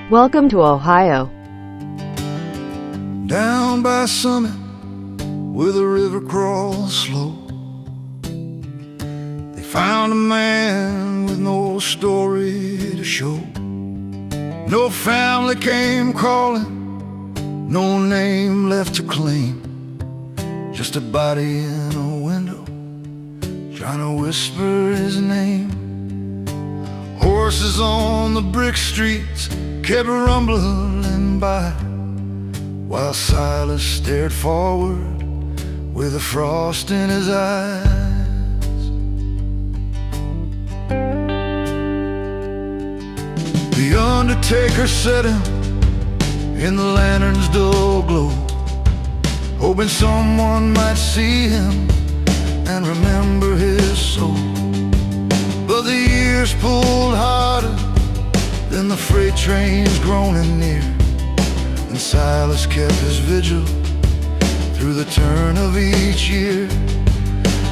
Welcome to Ohio. Down by Summit, where the river crawls slow, they found a man with no story to show. No family came crawling, no name left to claim, just a body in a window trying to whisper his name. Horses on the brick streets kept rumbling by, while Silas stared forward with a frost in his eyes. The undertaker set him in the lantern's dull glow, hoping someone might see him and remember his soul. But the years pulled harder than the freight trains groaning near, and Silas kept his vigil through the turn of each year.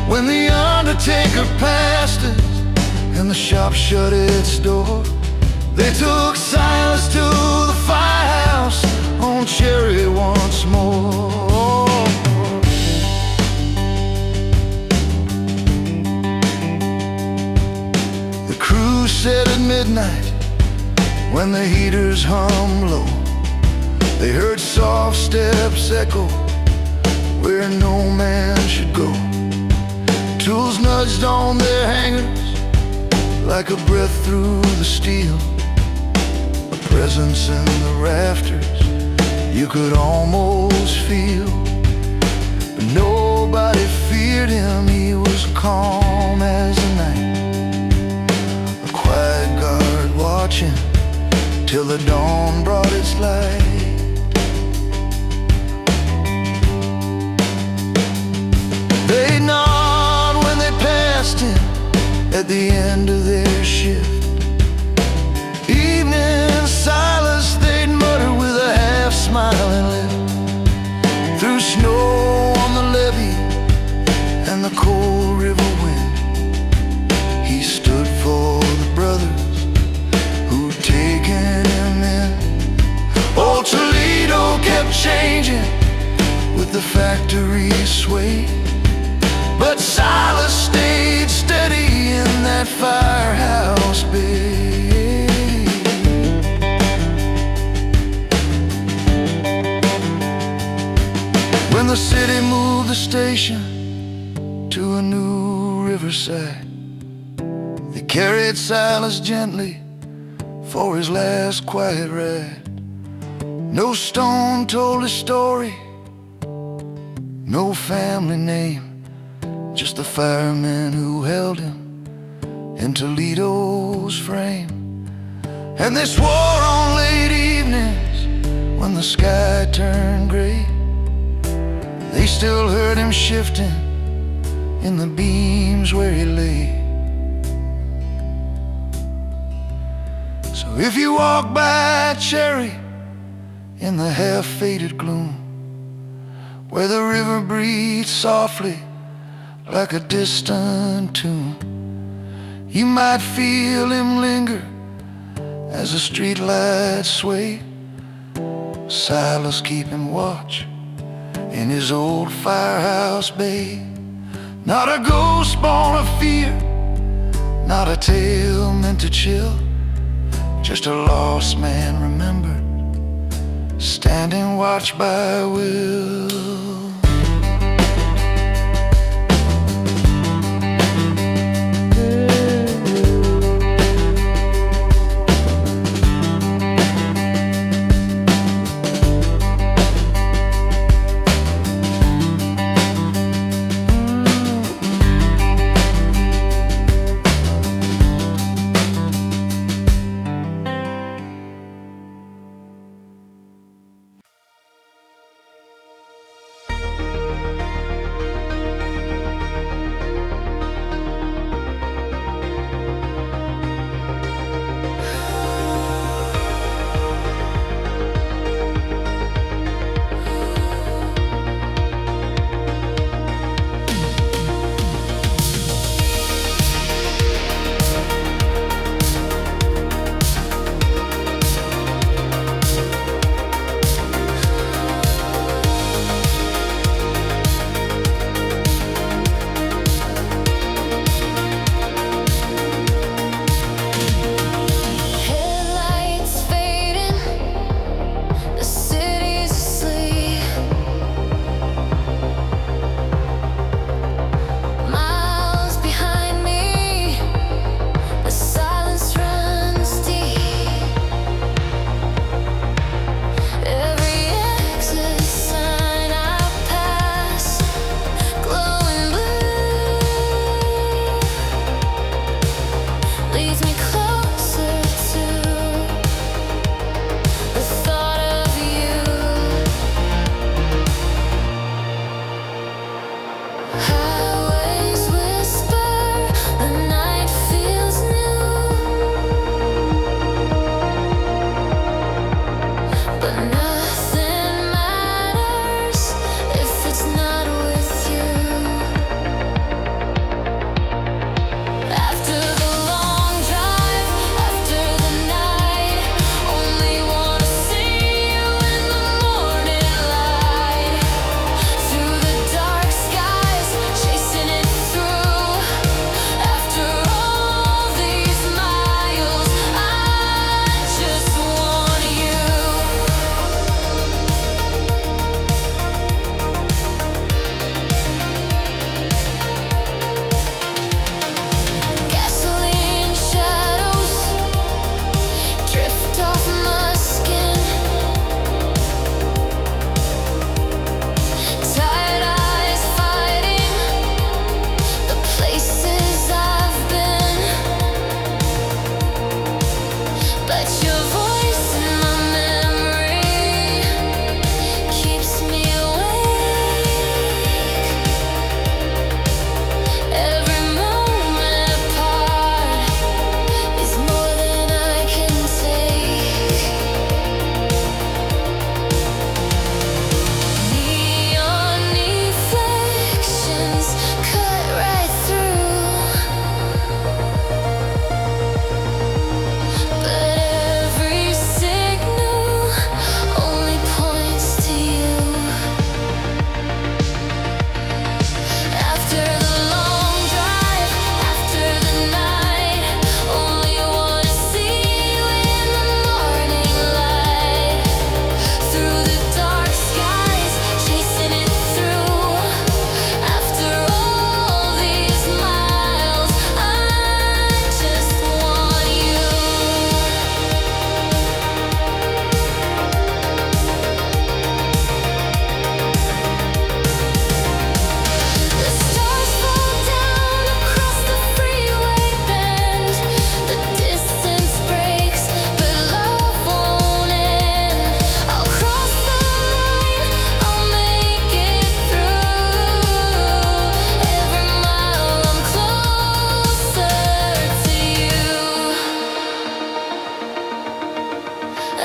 When the undertaker passed it and the shop shut its door, they took Silas to the firehouse on Cherry once more. The crew said at midnight, when the heaters hum low, they heard soft steps echo where no man should go. Tools nudged on their hangers like a breath through the steel, a presence in the rafters you could almost feel. But nobody feared him, he was calm as the night, a quiet guard watching till the dawn brought its light. They nod when they passed him at the end of their shift. Evening Silas, they'd mutter with a half-smiling lip. Through snow on the levee and the cold river wind, he stood for the brothers who'd taken him in. Old Toledo kept changing with the factory sway, but Silas stayed steady in that firehouse bay. When the city moved the station to a new riverside, they carried Silas gently for his last quiet ride. No stone told his story, no family name, just the firemen who held him in Toledo's frame. And they swore on late evenings when the sky turned gray, they still heard him shifting in the beams where he lay. So if you walk by Cherry in the half-faded gloom, where the river breathes softly like a distant tune, you might feel him linger as the streetlights sway. Silas keeping watch in his old firehouse bay. Not a ghost born of fear, not a tale meant to chill, just a lost man remembered, standing watch by Will.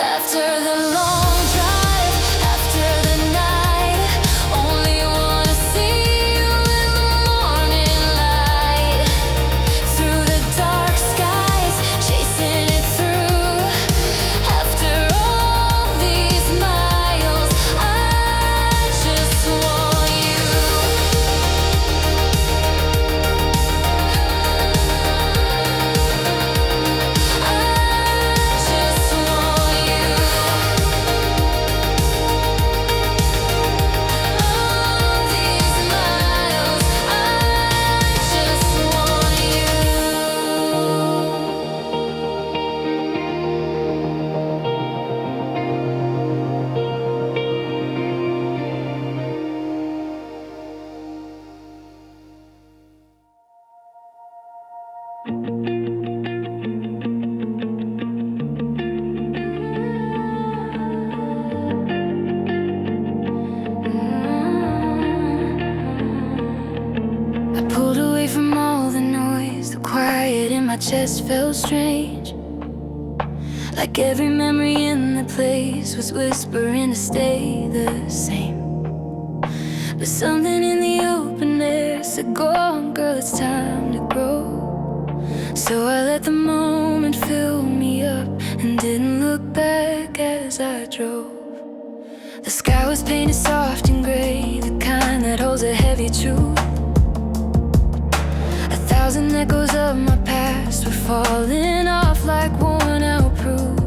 After the long drive, after the night, only wanna see you in the morning light. Through the dark skies, chasing it through. After all these miles, I just want you. I pulled away from all the noise. The quiet in my chest felt strange. Like every memory in the place was whispering to stay the same. But something in the open air said, go on, girl, it's time to grow. So I let the moment fill me up and didn't look back as I drove. The sky was painted soft and gray, the kind that holds a heavy truth. 1,000 echoes of my past were falling off like worn out proof.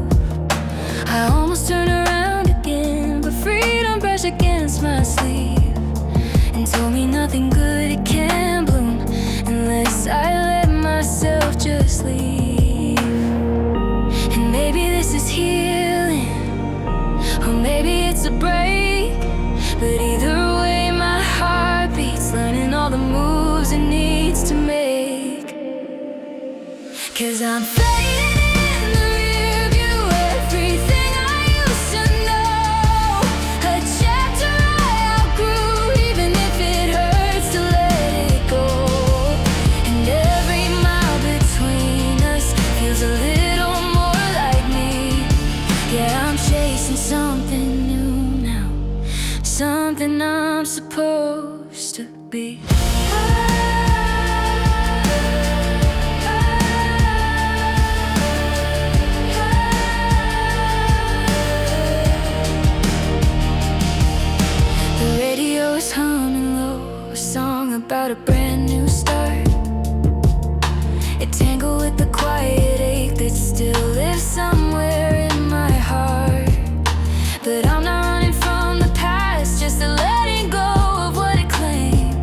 I almost turned around again, but freedom brushed against my sleeve and told me nothing good, it can't bloom unless I let myself just leave. And maybe this is healing, or maybe it's a break, but either way my heart beats, learning all the moves it needs to make. 'Cause I'm fading in the rear view, everything I used to know, a chapter I outgrew, even if it hurts to let it go. And every mile between us feels a little more like me. Yeah, I'm chasing something new now, something I'm supposed to be. About a brand new start, it tangled with the quiet ache that still lives somewhere in my heart. But I'm not running from the past, just letting go of what it claimed.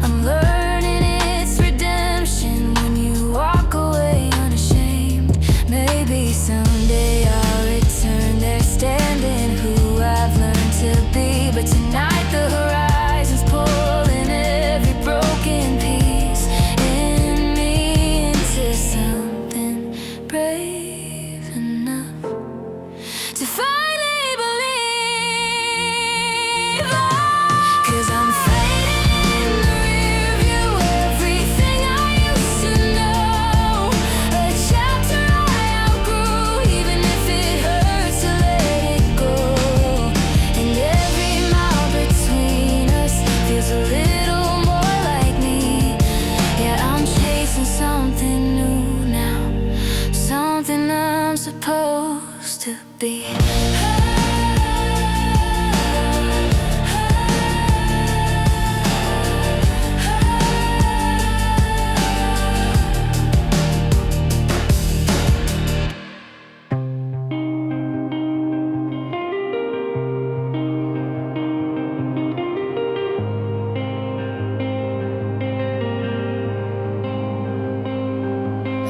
I'm learning its redemption when you walk away unashamed. Maybe someday I'll return there standing who I've learned to be. But tonight the horizon's pulling every broken piece in me into something brave enough to finally believe. 'Cause I'm fading in the rear view, everything I used to know, a chapter I outgrew, even if it hurts to let it go. And every mile between us feels a little more like me. Yeah, I'm chasing something new now, something I'm supposed to be.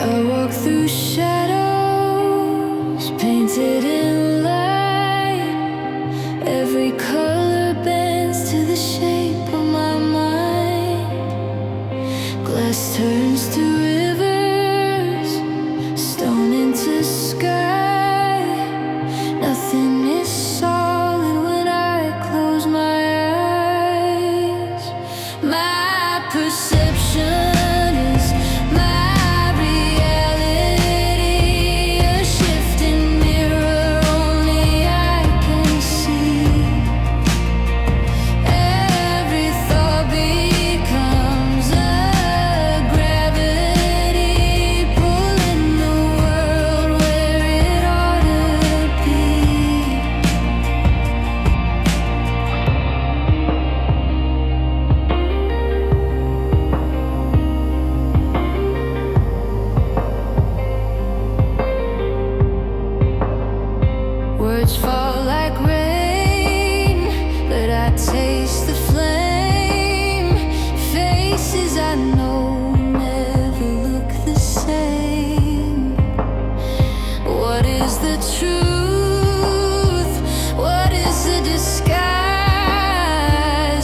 I walk through shadows, painted in light. clouds fall like rain, but I taste the flame. Faces I know never look the same. What is the truth? What is the disguise?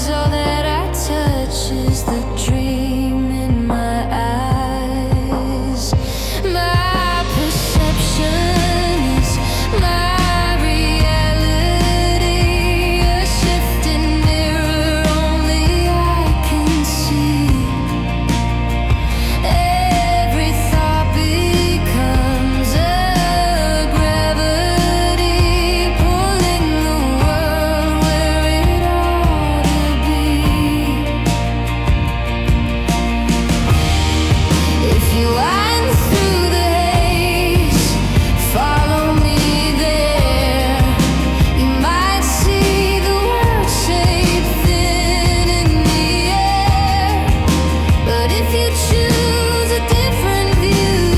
All that I touch is the dream in my eyes. My perception is my reality, a shifting mirror only I can see. Every thought becomes a gravity, pulling the world where it ought to be. If you wind through the haze, follow me there. You might see the world shade thin in the air. But if you choose a different view,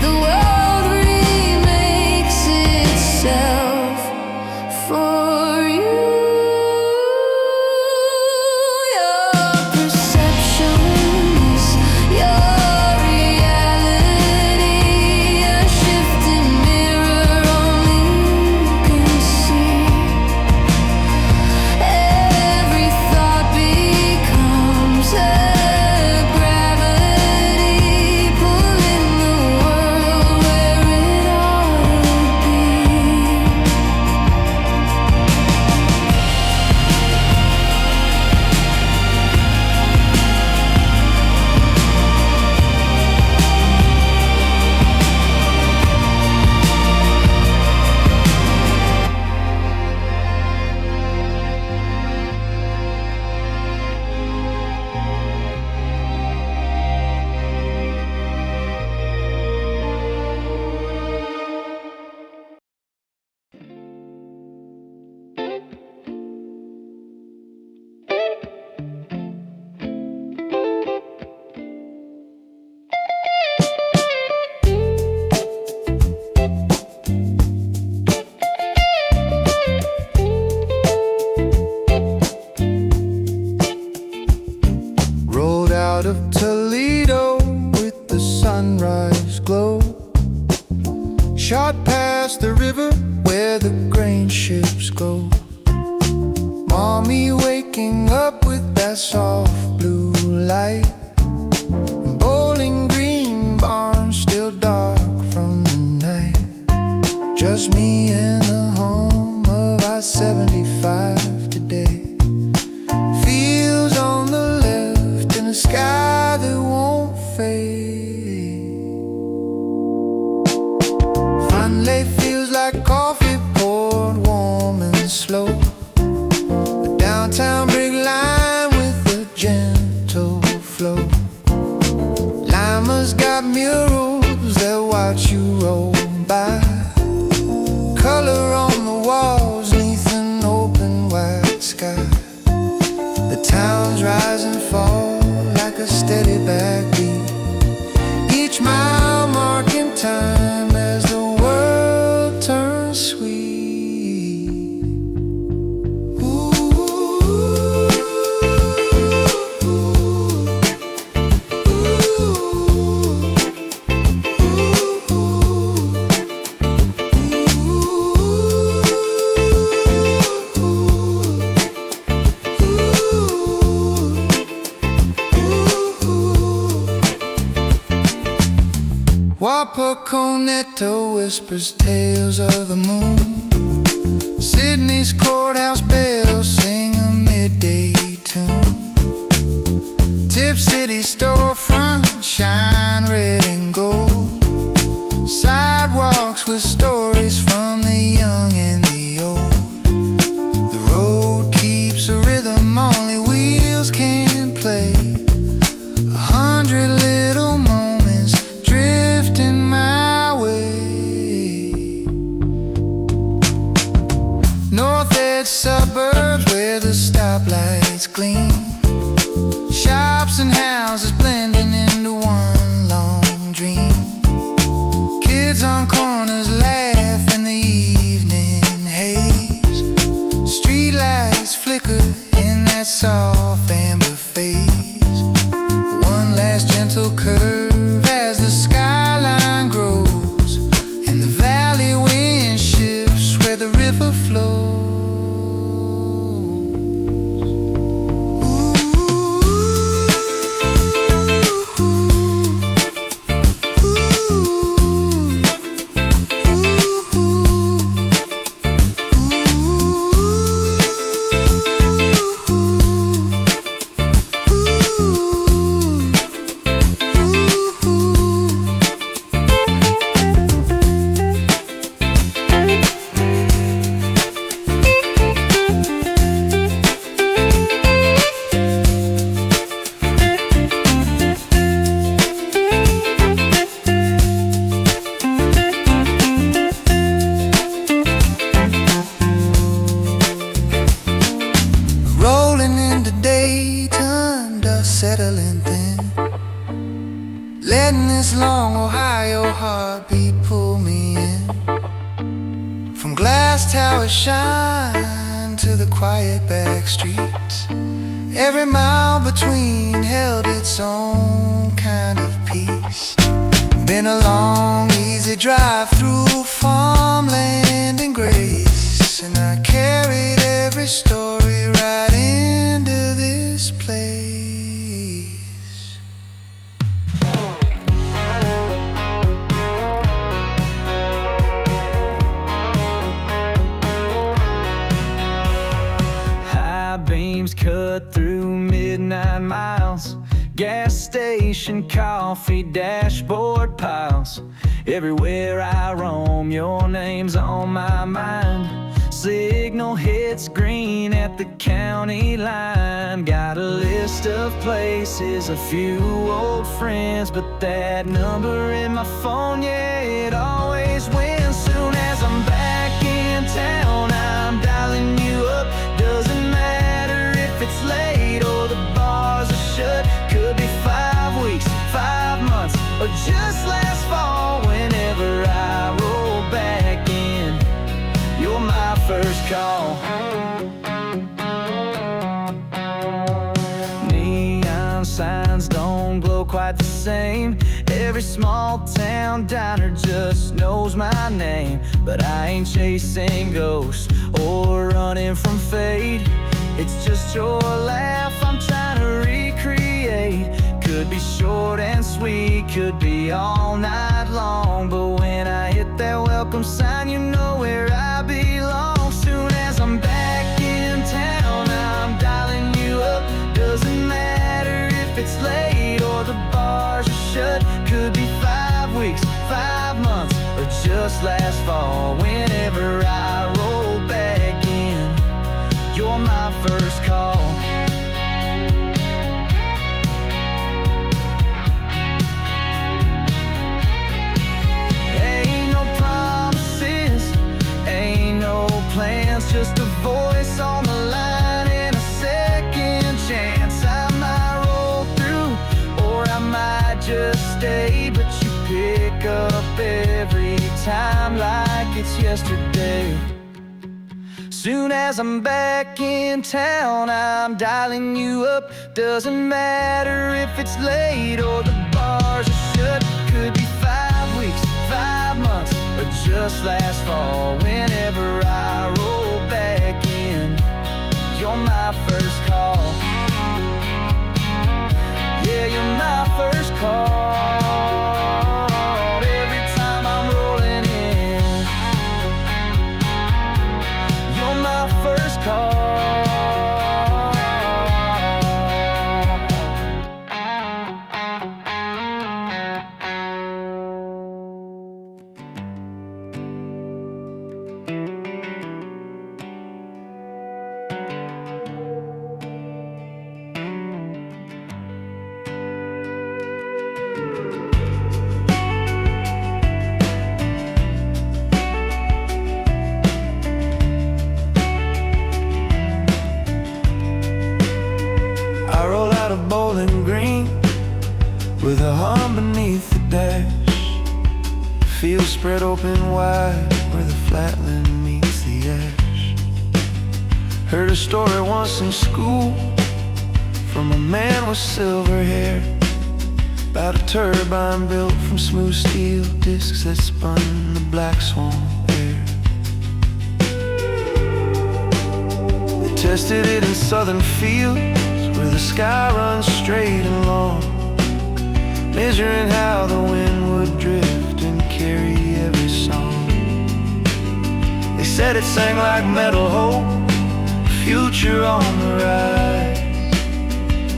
the world remakes itself for you. Your perceptions, your reality, a shifting mirror only you can see. Every thought becomes a gravity, pulling the world where it ought to be. Rolled out of Toledo with the sunrise glow. Shot past the river where the grain ships go. Maumee waking up with that soft blue light. Bowling Green barn still dark from the night. Just me and the hum of I-75 today. Fields on the left and a sky that won't fade. Finally feels like coffee poured warm and slow. A downtown brick line with a gentle flow. Lima's got murals that watch you roll by. Color on the walls neath an open white sky. The towns rise and fall like a steady backbeat. Each mile marking time as the world turns sweet. Ooh, Wapakoneta whispers tales of the moon. Sidney's courthouse bells sing a midday tune. Tip City storefront shine red and gold. Sidewalks with stories from the young and the old. The road keeps a rhythm only wheels can play. 100 little moments drifting my way. North edge suburbs where the stoplights gleam. Shops and houses blending into one long dream. Kids on corners laugh glass towers shine to the quiet back streets. Every mile between held its own kind of peace. Been a long, easy drive through farmland and grace, and I carried every story right into this place. High beams cut through midnight miles, gas station coffee, dashboard piles. Everywhere I roam, your name's on my mind. Signal hits green at the county line. Got a list of places, a few old friends, but that number in my phone, yeah, it always wins. Soon as I'm back in town, I'm dialing you up. Doesn't matter if it's late or the bars are shut. Could be 5 weeks, 5 months, or just last fall. Whenever I roll back in, you're my first call. Neon signs don't glow quite the same. Every small town diner just knows my name. But I ain't chasing ghosts or running from fate. It's just your laugh I'm trying to recreate. Could be short and sweet, could be all night long, but when I hit that welcome sign, you know where I belong. Soon as I'm back in town, I'm dialing you up. Doesn't matter if it's late or the bars are shut. Could be 5 weeks, 5 months, or just last fall. Whenever I roll back in, you're my first call. Ain't no promises, ain't no plans, just a voice on the line and a second chance. I might roll through, or I might just stay, but you pick up every time like it's yesterday. Soon as I'm back in town, I'm dialing you up. Doesn't matter if it's late or the bars are shut. Could be 5 weeks, 5 months, or just last fall. Whenever I roll back in, you're my first call. Yeah, you're my first call. Every time I'm rolling in, you're my first call. I roll out of Bowling Green with a hum beneath the dash. Fields spread open wide where the flatland meets the ash. Heard a story once in school from a man with silver hair, about a turbine built from smooth steel discs that spun the black swan air. They tested it in southern fields where the sky runs straight and long, measuring how the wind would drift and carry every song. They said it sang like metal hope, future on the rise,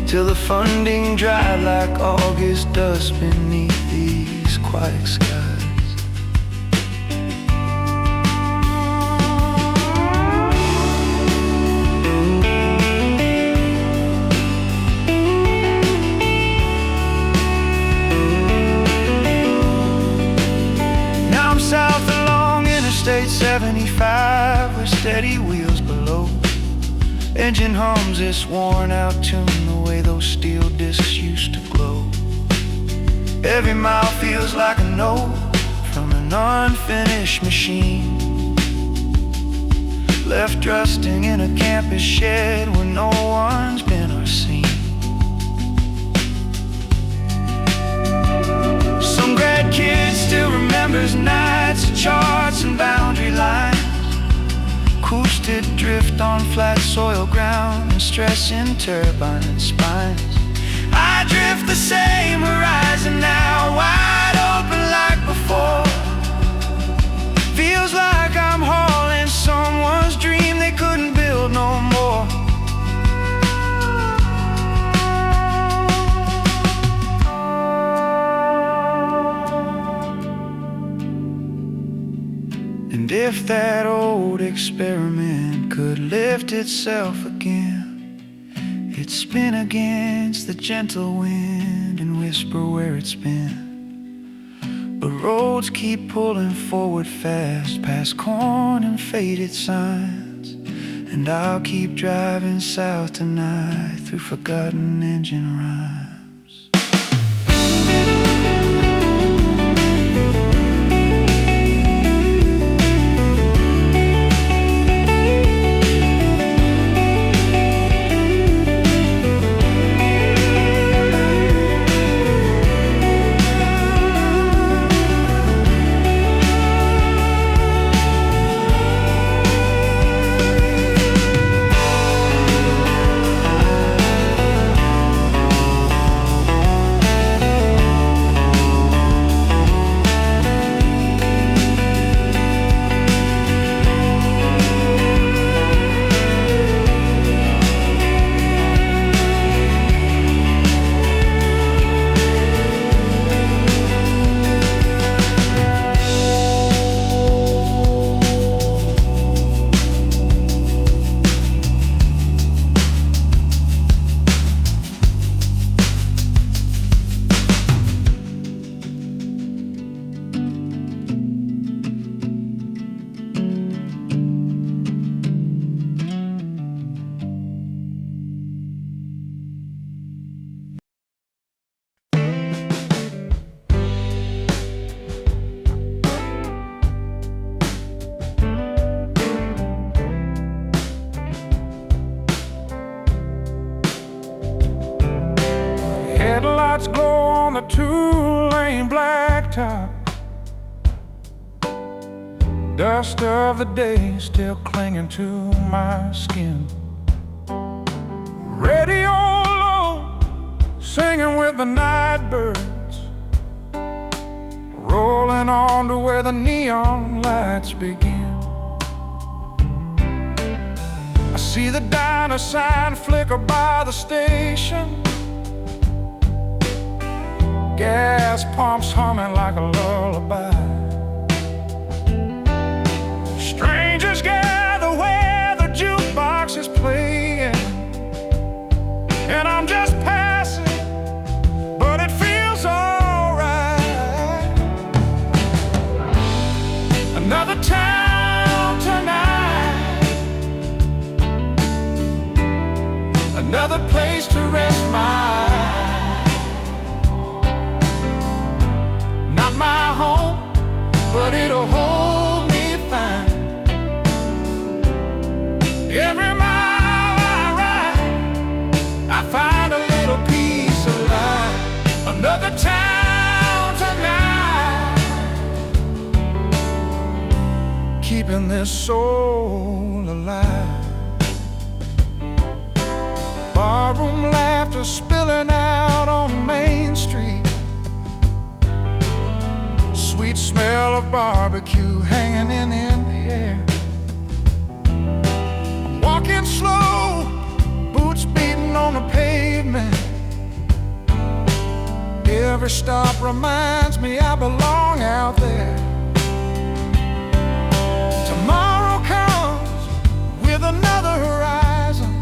till the funding dried like August dust beneath these quiet skies. South along Interstate 75, with steady wheels below. Engine hums this worn out tune, the way those steel discs used to glow. Every mile feels like a note from an unfinished machine. left rusting in a campus shed where no one's been or seen. Some grad kid still remembers nights of charts and boundary lines, coasted drift on flat soil ground and stressing turbine spines. I drift the same horizon now, wide open like before. Feels like I'm hauling someone's dream they couldn't build no more. And if that old experiment could lift itself again, it'd spin against the gentle wind and whisper where it's been. But roads keep pulling forward fast, past corn and faded signs, and I'll keep driving south tonight through forgotten engine rhymes. Headlights glow on the two-lane blacktop. Dust of the day still clinging to my skin. Radio low, singing with the night birds, rolling on to where the neon lights begin. I see the diner sign flicker by the station, gas pumps humming like a lullaby. Strangers gather where the jukebox is playing, and I'm just passing, but it feels alright. Another town tonight, another place to rest my my home, but it'll hold me fine. Every mile I ride, I find a little piece of life. Another town tonight, keeping this soul alive. Barroom laughter spilling out on Main Street, sweet smell of barbecue hanging in the air. I'm walking slow, boots beating on the pavement. Every stop reminds me I belong out there. Tomorrow comes with another horizon,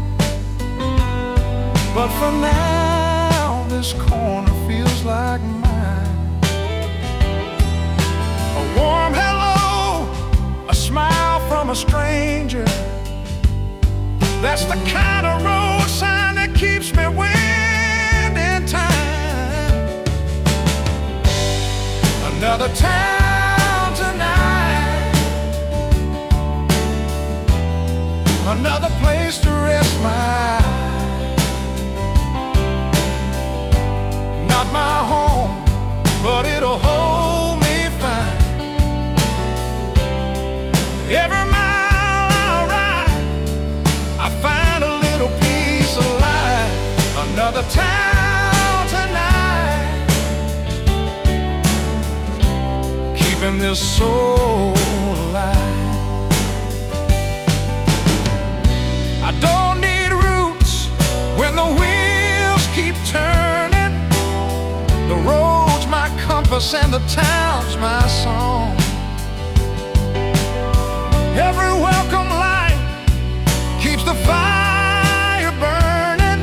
but for now this corner feels like mine. A warm hello, a smile from a stranger, that's the kind of road sign that keeps me within time. Another town tonight, another place to rest my. Not my home, but it'll hold me fine. Every mile I ride, I find a little piece of life. Another town tonight, keeping this soul alive. I don't need roots when the wheels keep turning. The road's my compass and the town's my song. Every welcome light keeps the fire burning.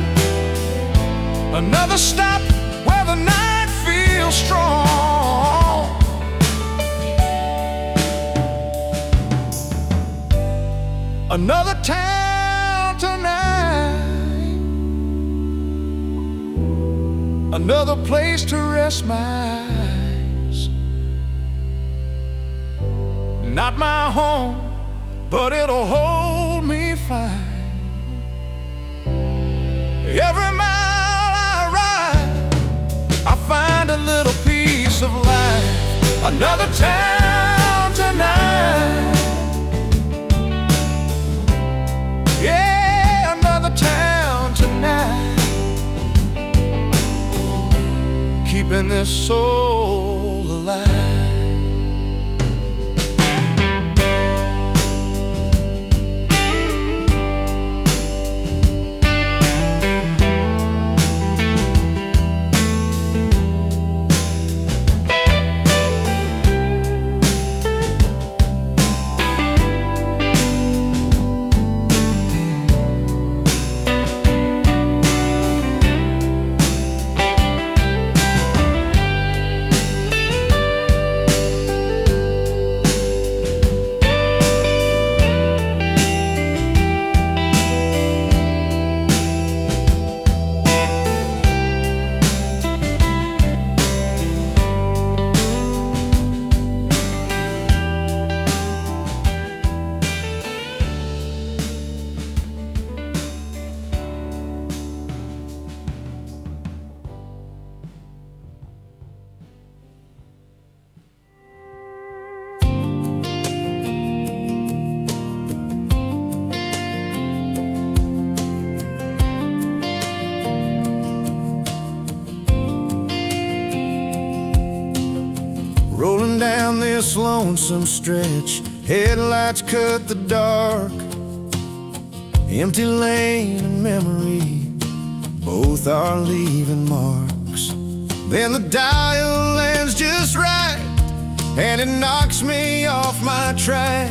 Another stop where the night feels strong. Another town tonight, another place to rest my eyes. Not my home, but it'll hold me fine. Every mile I ride, I find a little piece of life. Another town tonight, yeah, another town tonight, keeping this soul alive. Rolling down this lonesome stretch, headlights cut the dark. Empty lane and memory, both are leaving marks. Then the dial lands just right, and it knocks me off my track.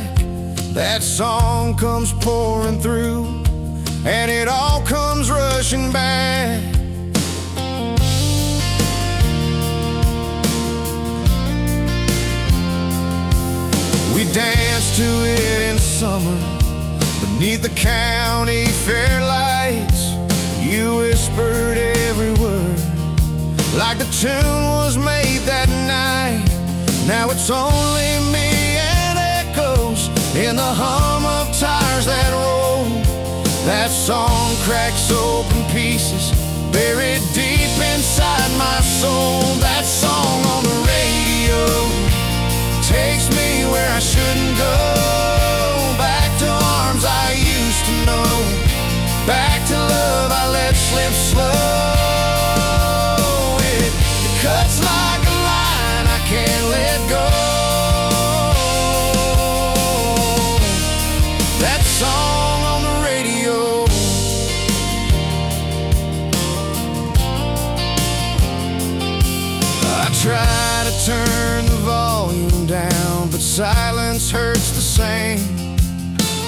That song comes pouring through, and it all comes rushing back. We danced to it in summer beneath the county fair lights. You whispered every word like the tune was made that night. Now it's only me and echoes in the hum of tires that roll. That song cracks open pieces buried deep inside my soul. That song on the radio takes me where I shouldn't go. Back to arms I used to know, back to love I let slip slow. It cuts like a line I can't let go. That song on the radio, I try to turn the volume down, but silence hurts the same.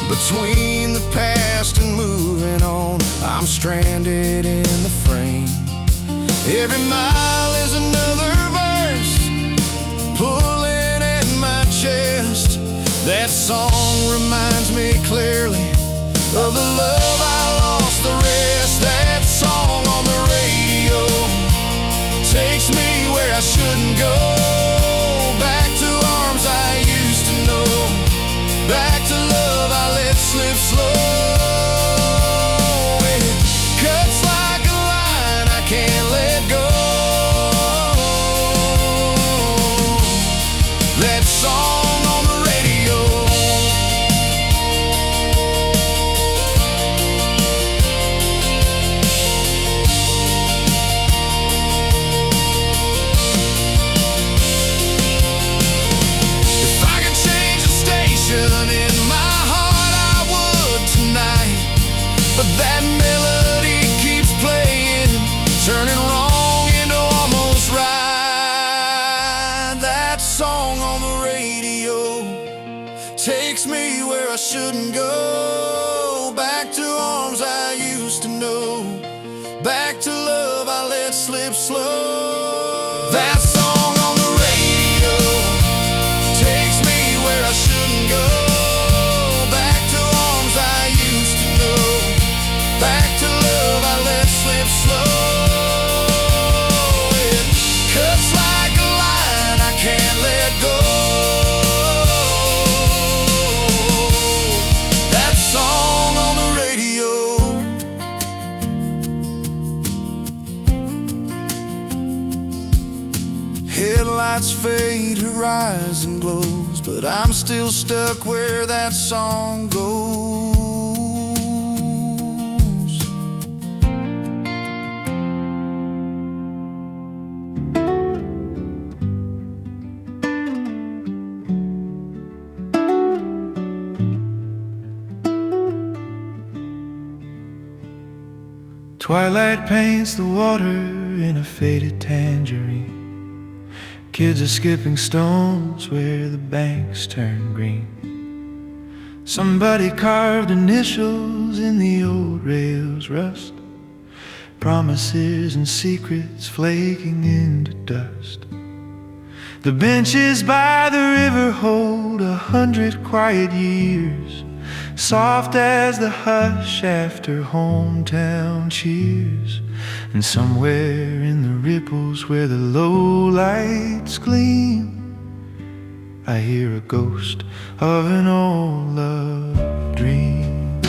Between the past and moving on, I'm stranded in the frame. Every mile is another verse pulling at my chest. That song reminds me clearly of the love I lost, the rest. That song on the radio takes me where I shouldn't go. Back to arms I used to know, back to love I let slip slow. takes me where I shouldn't go. Back to arms I used to know, back to love I let slip slow. That song on the radio takes me where I shouldn't go. Back to arms I used to know, back to love I let slip slow. It cuts like a line I can't let go. That song on the radio. Headlights fade, horizon glows, but I'm still stuck where that song goes. Twilight paints the water in a faded tangerine. Kids are skipping stones where the banks turn green. Somebody carved initials in the old rails rust, promises and secrets flaking into dust. The benches by the river hold 100 quiet years, soft as the hush after hometown cheers. And somewhere in the ripples where the low lights gleam, I hear a ghost of an old love dream.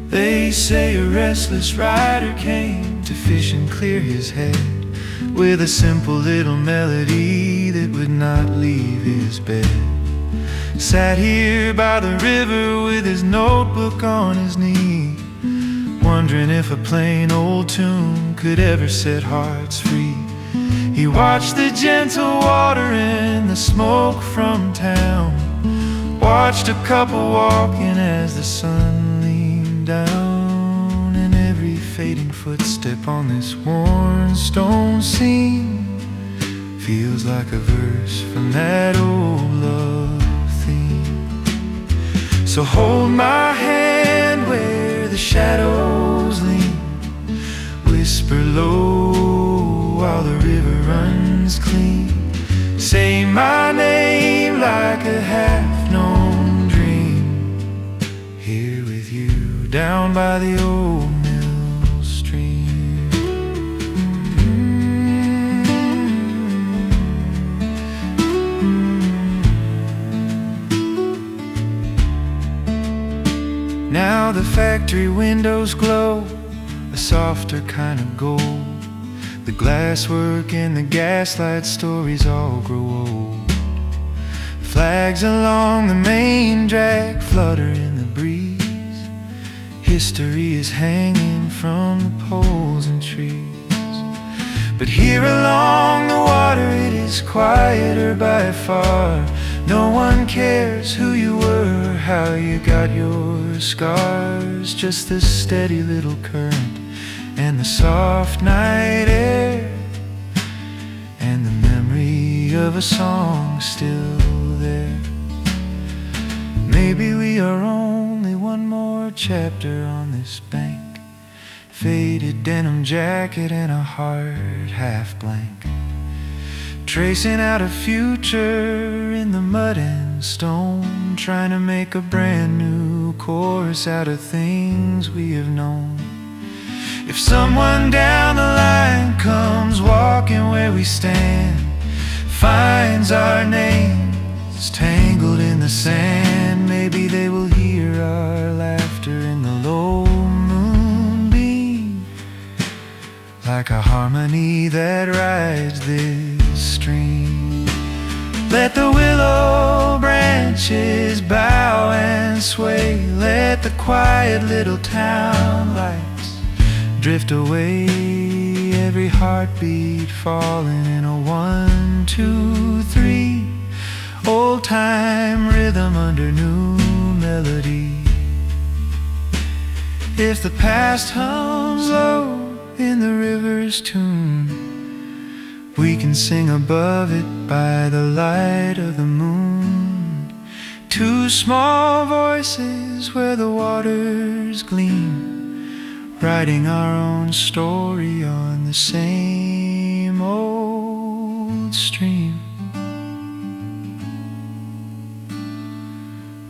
They say a restless rider came to fish and clear his head, with a simple little melody that would not leave his bed. Sat here by the river with his notebook on his knee, wondering if a plain old tune could ever set hearts free. He watched the gentle water and the smoke from town, watched a couple walking as the sun leaned down. And every fading footstep on this worn stone seam feels like a verse from that old love theme. So hold my hand where the shadows lean, whisper low while the river runs clean. Say my name like a half-known dream, here with you down by the old mill stream. Now the factory windows glow a softer kind of gold. The glasswork and the gaslight stories all grow old. Flags along the main drag flutter in the breeze. History is hanging from the poles and trees. But here along the water it is quieter by far. No one cares who you were, how you got your scars. Just the steady little current and the soft night air, and the memory of a song still there. Maybe we are only one more chapter on this bank, faded denim jacket and a heart half blank, tracing out a future in the mud and stone, trying to make a brand new course out of things we have known. If someone down the line comes walking where we stand, finds our names tangled in the sand, maybe they will hear our laughter in the low moonbeam, like a harmony that rides this stream. Let the willow branches bow and sway, let the quiet little town lights drift away, every heartbeat falling in a 1, 2, 3 old-time rhythm under new melody. If the past hums low in the river's tune, We can sing above it by the light of the moon. Two small voices where the waters gleam, writing our own story on the same old stream.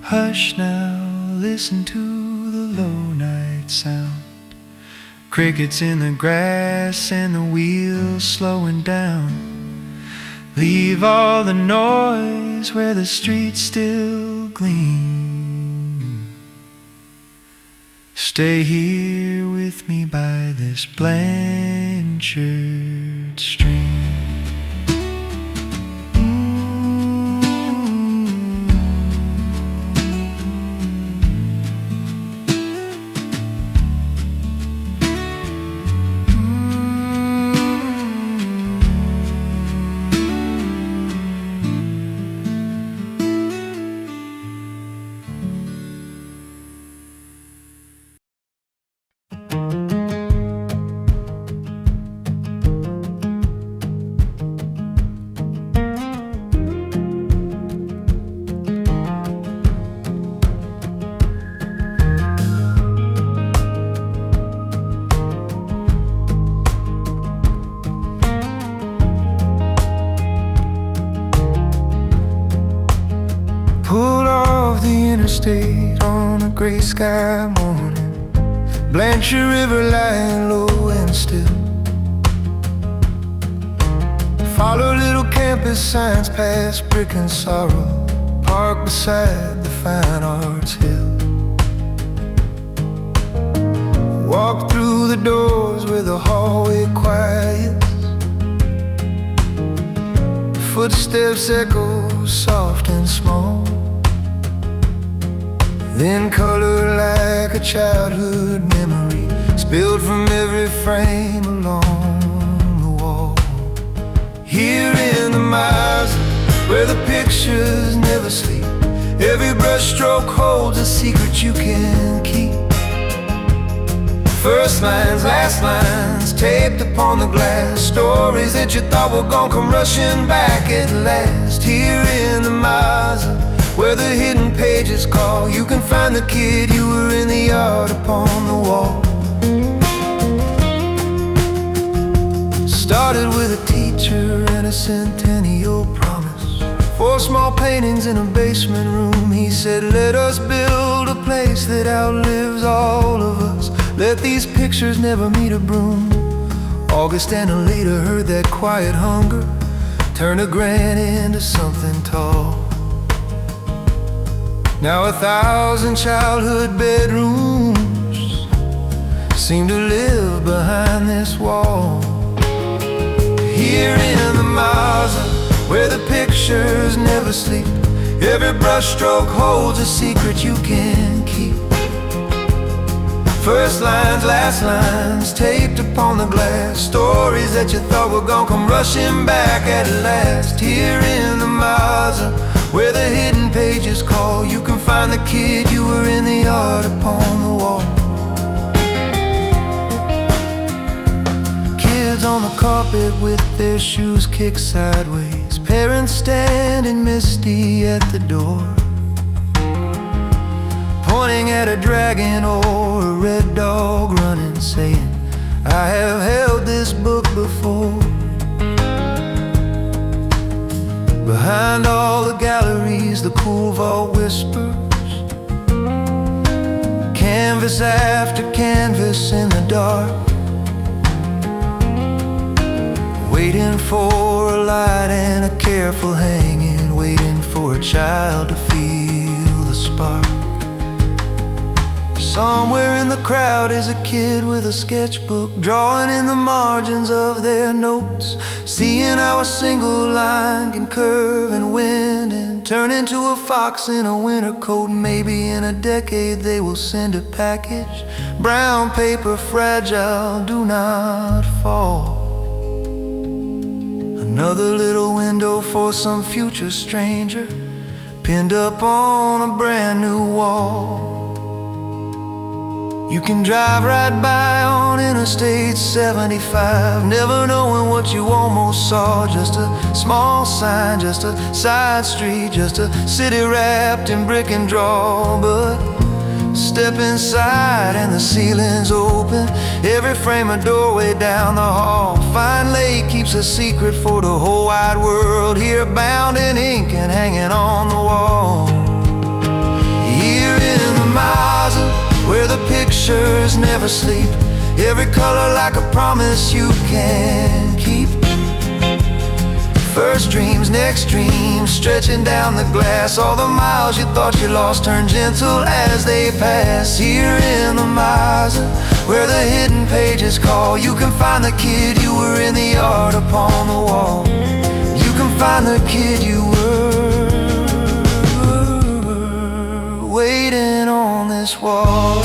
Hush now, listen to the low night sound. Crickets in the grass and the wheels slowing down. Leave all the noise where the streets still gleam. Stay here with me by this Blanchard stream. Pulled off the interstate on a gray sky morning. Blanchard River lying low and still. Followed little campus signs past Brick and Sorrow, parked beside the Fine Arts Hill. Walked through the doors where the hallway quiets. Footsteps echo soft and small, then color like a childhood memory spilled from every frame along the wall. Here in the miles where the pictures never sleep, every brushstroke holds a secret you can keep. First lines, last lines, taped upon the glass, stories that you thought were gonna come rushing back at last. Here in the Mazda, where the hidden pages call, you can find the kid you were in the yard upon the wall. Started with a teacher and a centennial promise. 4 small paintings in a basement room. He said, let us build a place that outlives all of us. Let these pictures never meet a broom. August and a later heard that quiet hunger turn a grant into something tall. Now 1,000 childhood bedrooms seem to live behind this wall. Here in the Mazda, where the pictures never sleep, every brushstroke holds a secret you can keep. First lines, last lines, taped upon the glass, stories that you thought were gonna come rushing back at last. Here in the Mazda, where the hidden pages call, you can find the kid you were in the yard upon the wall. Kids on the carpet with their shoes kicked sideways, parents standing misty at the door, pointing at a dragon or a red dog running, saying, I have held this book before. Behind all the galleries, the cool vault whispers, canvas after canvas in the dark, waiting for a light and a careful hanging, waiting for a child to feel the spark. Somewhere in the crowd is a kid with a sketchbook, drawing in the margins of their notes, seeing how a single line can curve and win and turn into a fox in a winter coat. Maybe in a decade they will send a package, brown paper, fragile, do not fall. Another little window for some future stranger, pinned up on a brand new wall. You can drive right by on Interstate 75, never knowing what you almost saw. Just a small sign, just a side street, just a city wrapped in brick and draw. But step inside and the ceiling's open, every frame a doorway down the hall. Fine Lake keeps a secret for the whole wide world, here bound in ink and hanging on the wall. Here in the Mazda, where the pictures never sleep, every color like a promise you can keep. First dreams, next dreams, stretching down the glass. All the miles you thought you lost turn gentle as they pass. Here in the Mazda, where the hidden pages call, you can find the kid you were in the art upon the wall. You can find the kid you were, waiting on this wall.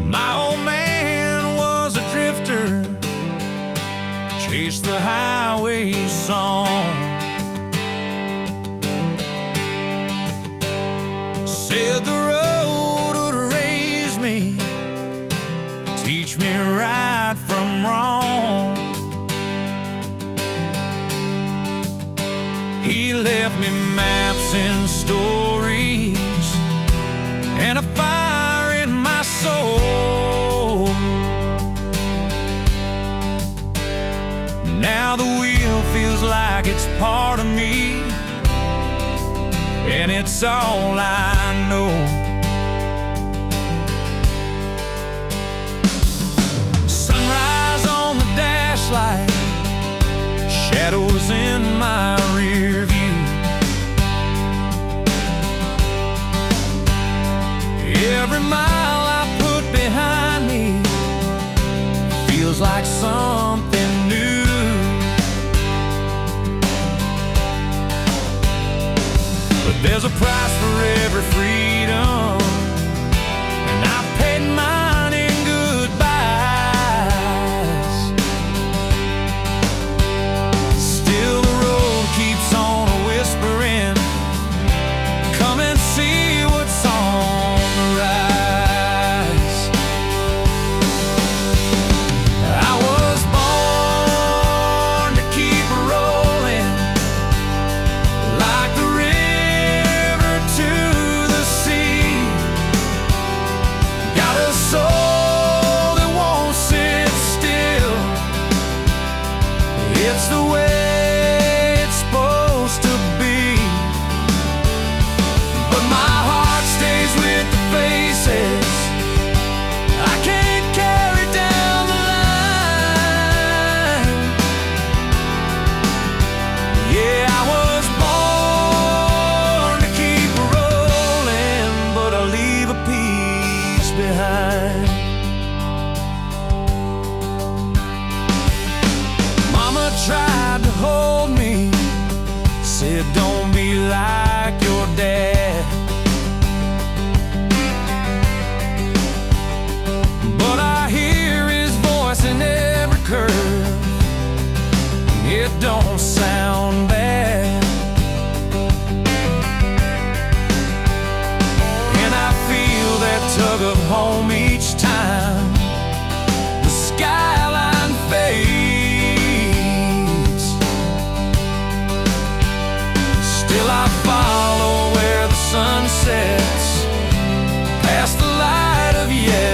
My old man was a drifter, chased the highway song. Said the road would raise me, teach me right from wrong. He left me maps and stories and a fire in my soul. Now the wheel feels like it's part of me, and it's all I know. Sunrise on the dash light, shadows in my rear view. Every mile I put behind me feels like something new. But there's a price for every freedom, and I've paid mine in goodbyes. Still the road keeps on whispering, come and see what's on the rise. I was born to keep rolling, like the river to the sea. Got a soul that won't sit still. It's the way it's supposed to be. But my heart stays with the faces I can't carry down the line. Yeah, I was born to keep rolling, but I leave a piece behind. Mama tried to hold me, said don't be like your dad. But I hear his voice in every curve, tug of home each time the skyline fades. Still I follow where the sun sets, past the light of yesterday.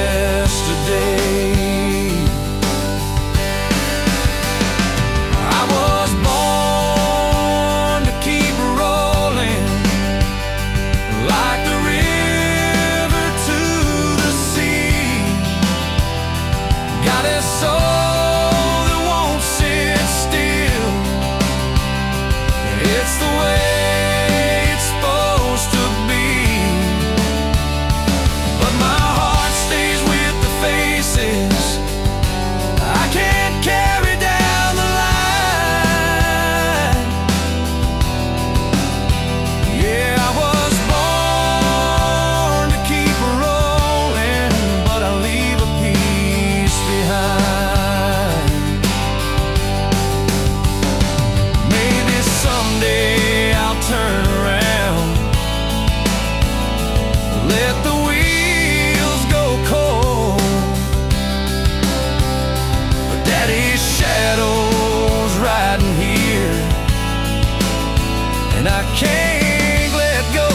I was born to keep rolling, like the river to the sea. Got a soul that won't sit still. It's the way it's supposed to be. But my heart stays with the faces I can't carry down the line. Yeah, I was born to keep rolling, but I leave a piece behind. Maybe someday I'll turn around, let the wheels go cold. But Daddy's shadow's riding here, and I can't let go.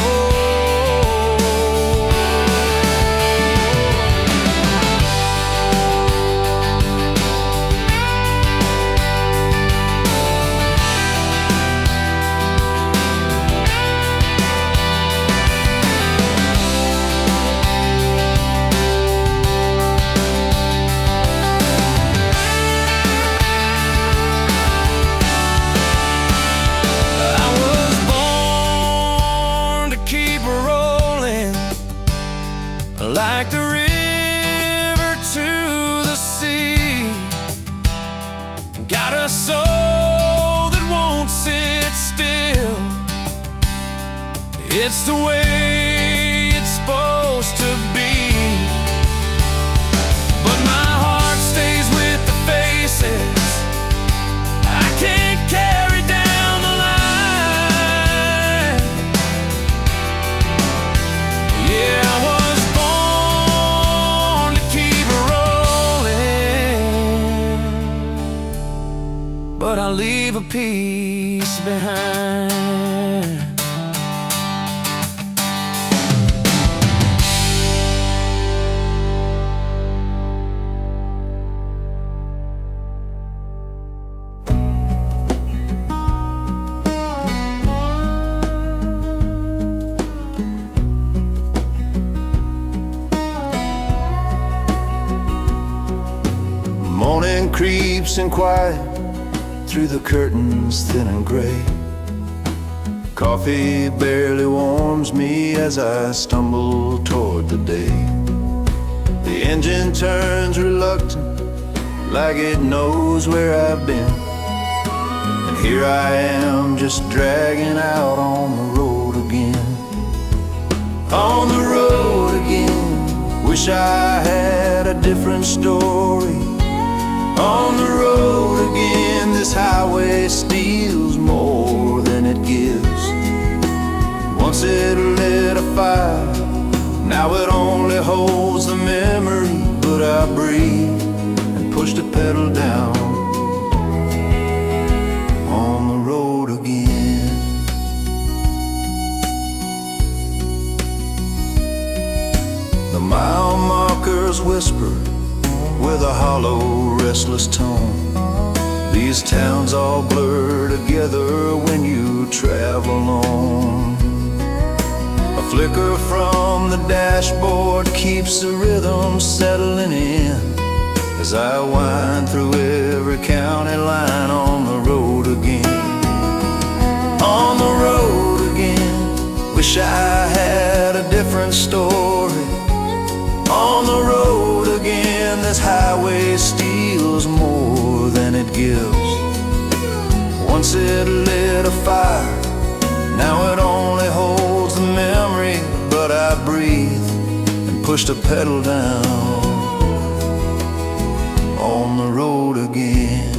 I was born to keep rolling, like the river to the sea. Got a soul that won't sit still. It's the way it's supposed to be. But my heart stays with the faces I can't carry down the line. Yeah, I was born to keep rolling, but I leave a piece behind. Morning creeps in quiet through the curtains thin and gray. Coffee barely warms me as I stumble toward the day. The engine turns reluctant, like it knows where I've been. And here I am, just dragging out on the road again. On the road again, wish I had a different story. On the road again, this highway steals more than it gives. Once it lit a fire, now it only holds the memory. But I breathed and pushed the pedal down. On the road again. The mile markers whisper with a hollow, restless tone. These towns all blur together when you travel on. A flicker from the dashboard keeps the rhythm settling in as I wind through every county line. On the road again. On the road again, wish I had a different story. On the road again, this highway steals more than it gives. Once it lit a fire, now it only holds the memory. But I breathe and push the pedal down. On the road again.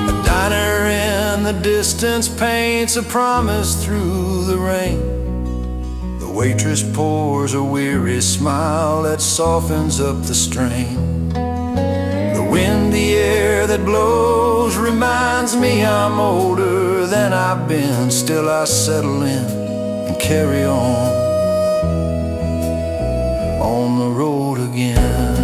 A diner in the distance paints a promise through the rain. The waitress pours a weary smile that softens up the strain. The wind, the air that blows reminds me I'm older than I've been. Still I settle in and carry on the road again.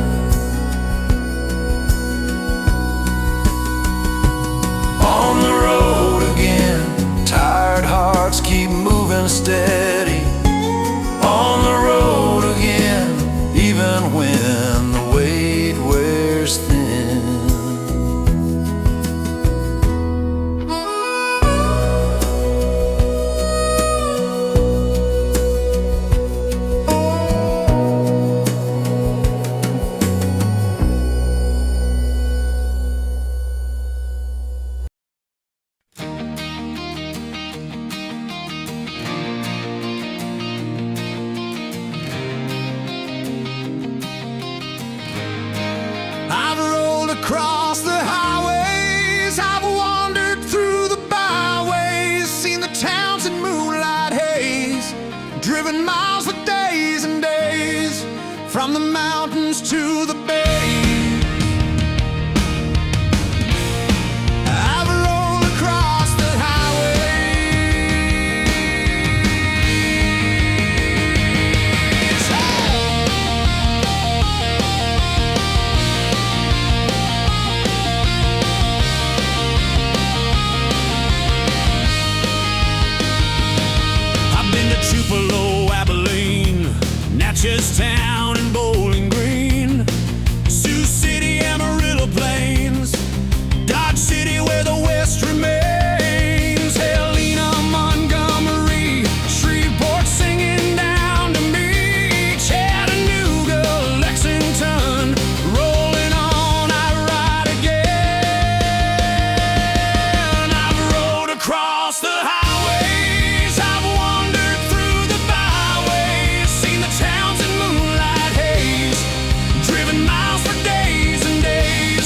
On the road again, tired hearts keep moving steady. On the road again, even when the weight wears thin. I've rolled across the highways, I've wandered through the byways, seen the towns in moonlight haze, driven miles for days and days, from the mountains to the bay. I've rolled across the highways. I've been to Tupelo, Abilene, Natchez Town and Bowling Green, Sioux City, Amarillo Plains, Dodge City where the West remains, Helena, Montgomery, Shreveport singing down to me, Chattanooga, Lexington, rolling on I ride again. I've rode across the highways, I've wandered through the byways, seen the towns in moonlight haze, driven miles for days and days,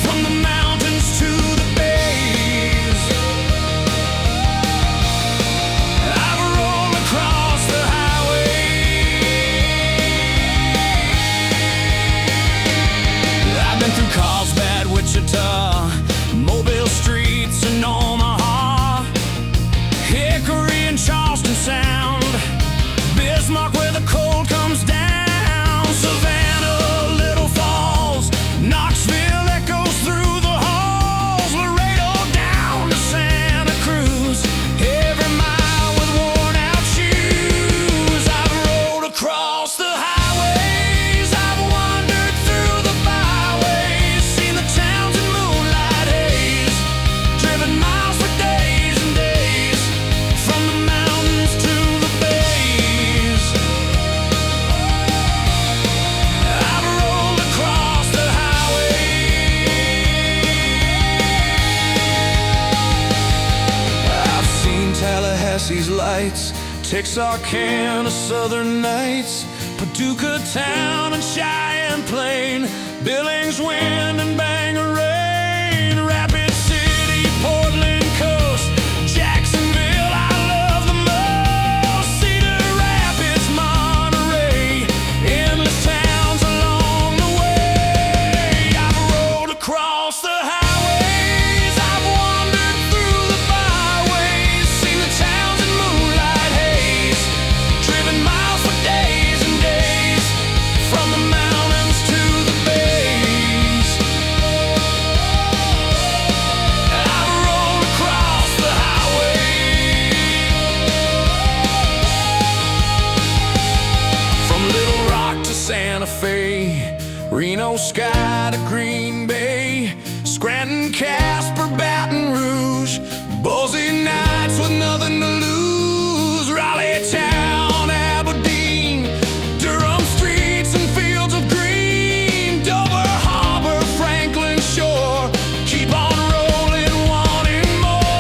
from the mountains to the bays. I've rolled across the highway. I've been through Carlsbad, Wichita, Mobile streets and Omaha, Hickory and Charleston Sound, Bismarck where the cold comes down, Savannah, Little Falls, Knoxville echoes through the halls, Laredo down to Santa Cruz, every mile with worn out shoes. I've rolled across the highways, I've wandered through the byways, seen the towns in moonlight haze, driven miles for days and days, from the mountains to the bays. I've rolled across the highway. I've seen Tallahassee's lights, Texarkana, Southern Nights, Paducah Town and Cheyenne Plain, Billings Wind and Bangor Rain, Rapid City, Portland Coast, Jacksonville I love the most, Cedar Rapids, Monterey, endless towns along the way. I've rolled across the highways, I've wandered through the byways, seen the towns in moonlight haze, driven miles for days and days, from the mountains to the bays. I've rolled across the highway. From Little Rock to Santa Fe, Reno Sky to Green Bay, Scranton, Casper, Baton Rouge, Boise nights with nothing to lose, Raleigh Town, Aberdeen, Durham streets and fields of green, Dover Harbor, Franklin Shore, keep on rolling, wanting more.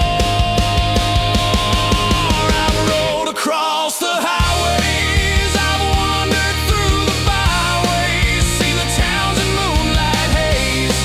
I've rolled across the highways, I've wandered through the byways, seen the towns in moonlight haze,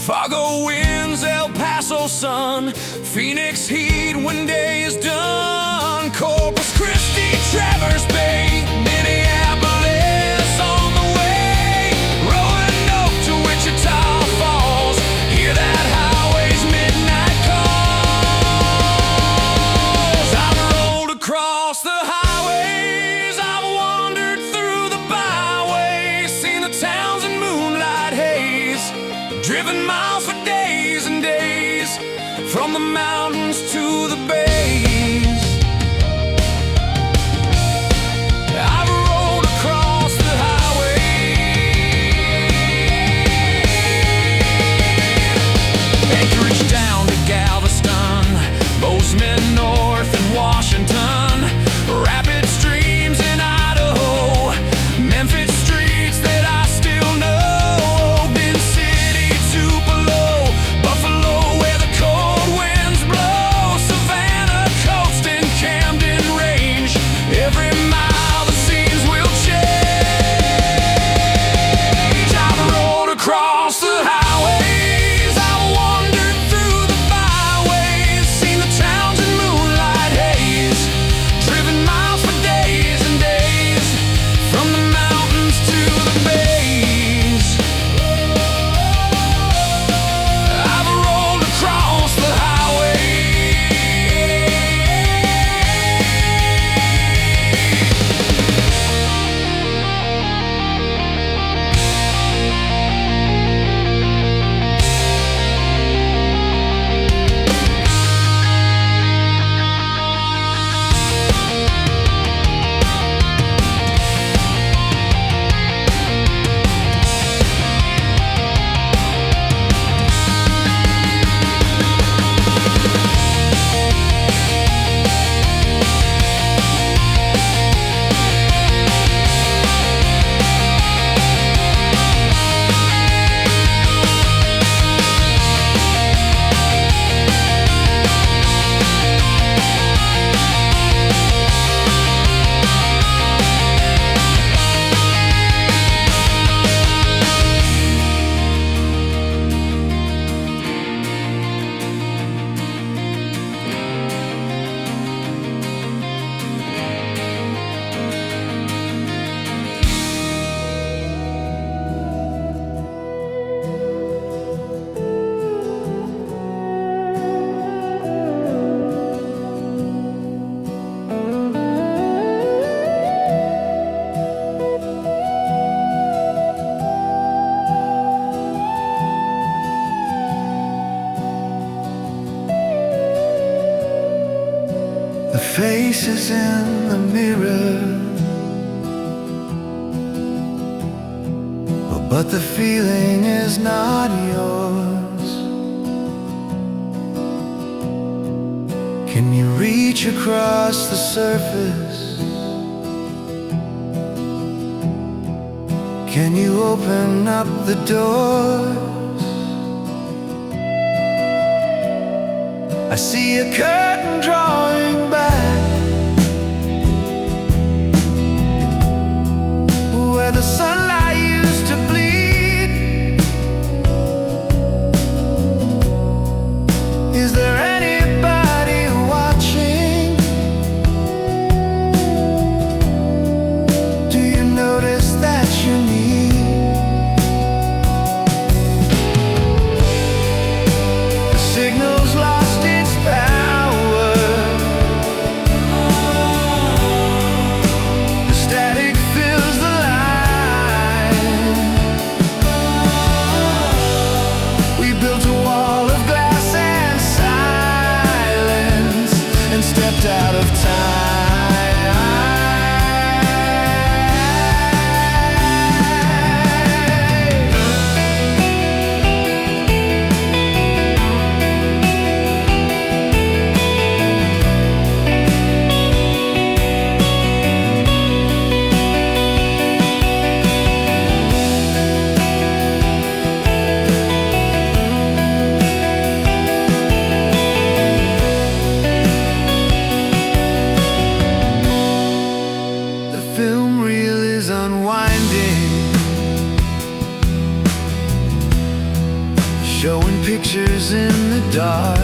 Fargo winds, El Paso sun, Phoenix heat when day is done. Corpus Christi, Traverse Bay, Minneapolis on the way. Roanoke to Wichita Falls, hear that highway's midnight calls. I've rolled across the highways, I've wandered through the byways, seen the towns in moonlight haze, driven miles for days and days, from the mountains to the bays. I've rolled across the highway, Anchorage down to Galveston, Bozeman north and Washington, rapid streams in Idaho, Memphis streets that I still know, Ogden City, Tupelo, Buffalo where the cold winds blow, Savannah coast and Camden range, every mile the scenes will change. I've rolled across the highways, I've wandered through the byways, seen the towns in moonlight haze, driven miles for days and days, from the mountains to the bays. I've rolled across the highway. The faces in the mirror, but the feeling is not yours. Can you reach across the surface? Can you open up the doors? I see a curtain drawing back, where the sunlight used to bleed. Is there anybody watching? Do you notice that you need? The signal's lost its power. showing pictures in the dark.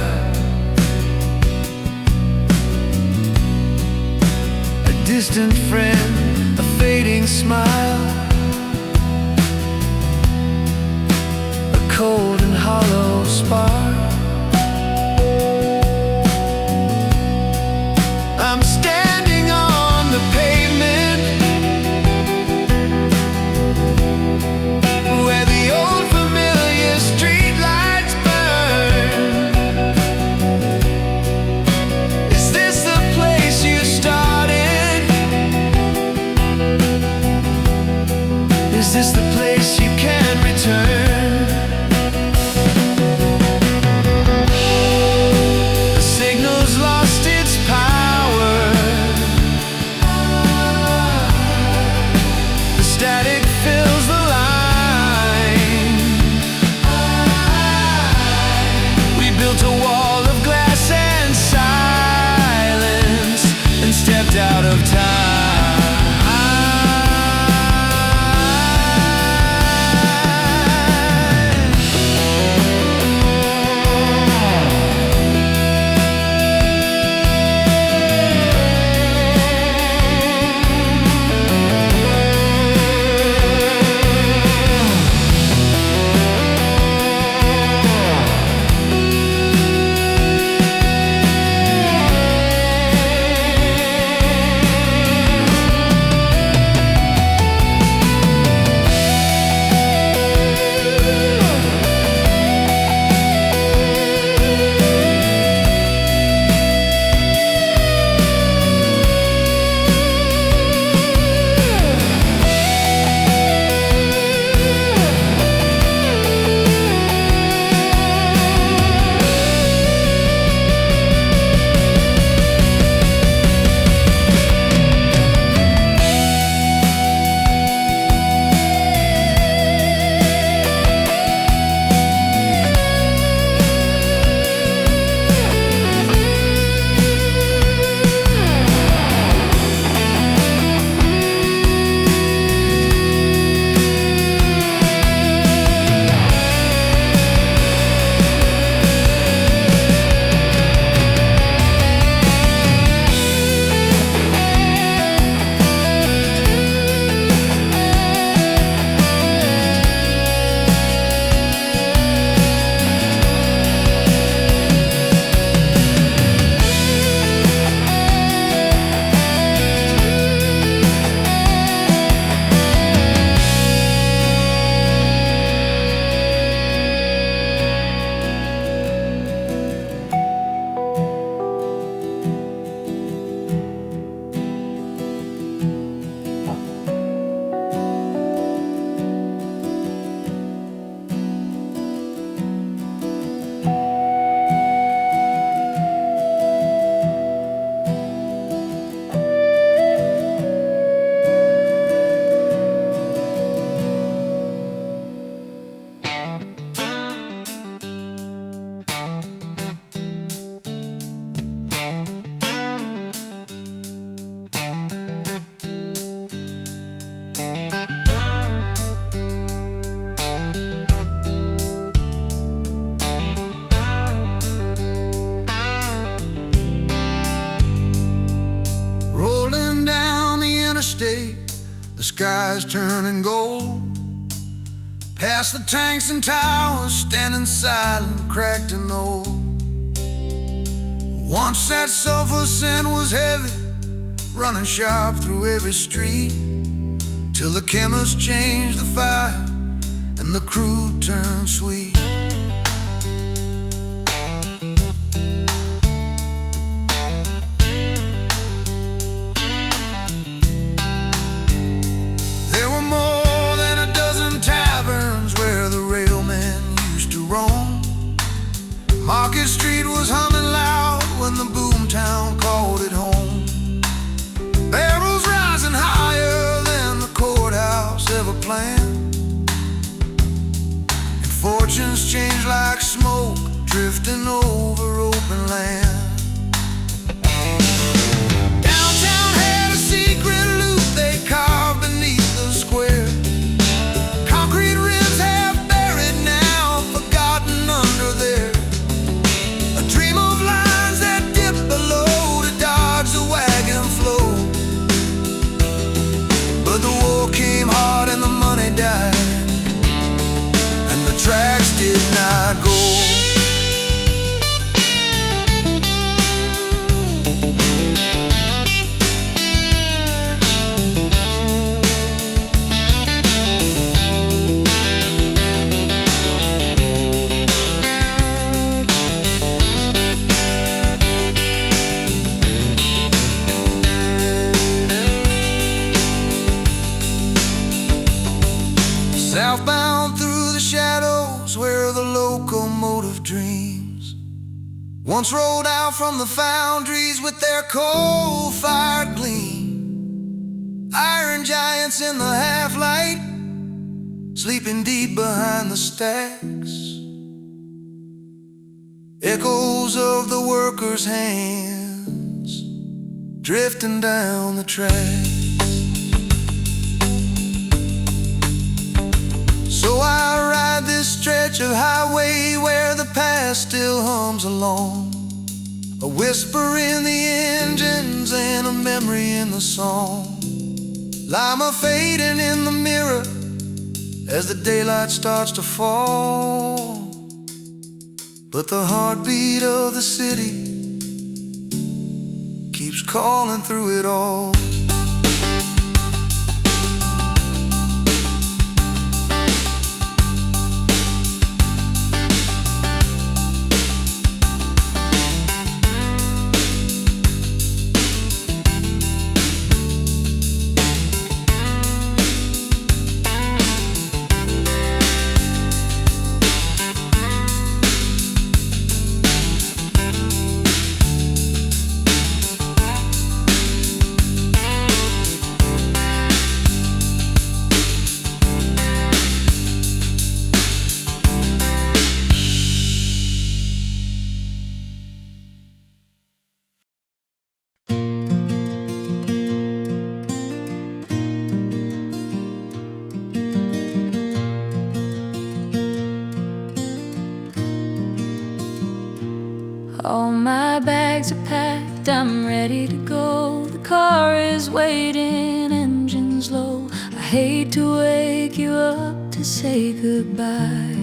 A distant friend, a fading smile, a cold and hollow spark. I'm standing on the pavement where the old familiar street lights burn. Is this the place you started? Is this the place you can return? The signal's lost its power. The static fills the line. We built a wall of glass and silence and stepped out of time. Interstate, the sky's turning gold. Past the tanks and towers, standing silent, cracked and old. Once that sulfur scent was heavy, running sharp through every street, till the chemist changed the fire and the crude turned sweet. Market Street was humming loud when the boomtown called it home. Barrels rising higher than the courthouse ever planned, and fortunes change like smoke drifting over open land. Downtown had a secret loop they carved beneath the square. Concrete ribs half buried now, forgotten once rolled out from the foundries with their coal-fired gleam. Iron giants in the half-light, sleeping deep behind the stacks. Echoes of the workers' hands drifting down the track. So I ride this stretch of highway where the past still hums along, a whisper in the engines and a memory in the song. Lima fading in the mirror as the daylight starts to fall, but the heartbeat of the city keeps calling through it all. All my bags are packed, I'm ready to go. The car is waiting, engine's low. I hate to wake you up to say goodbye,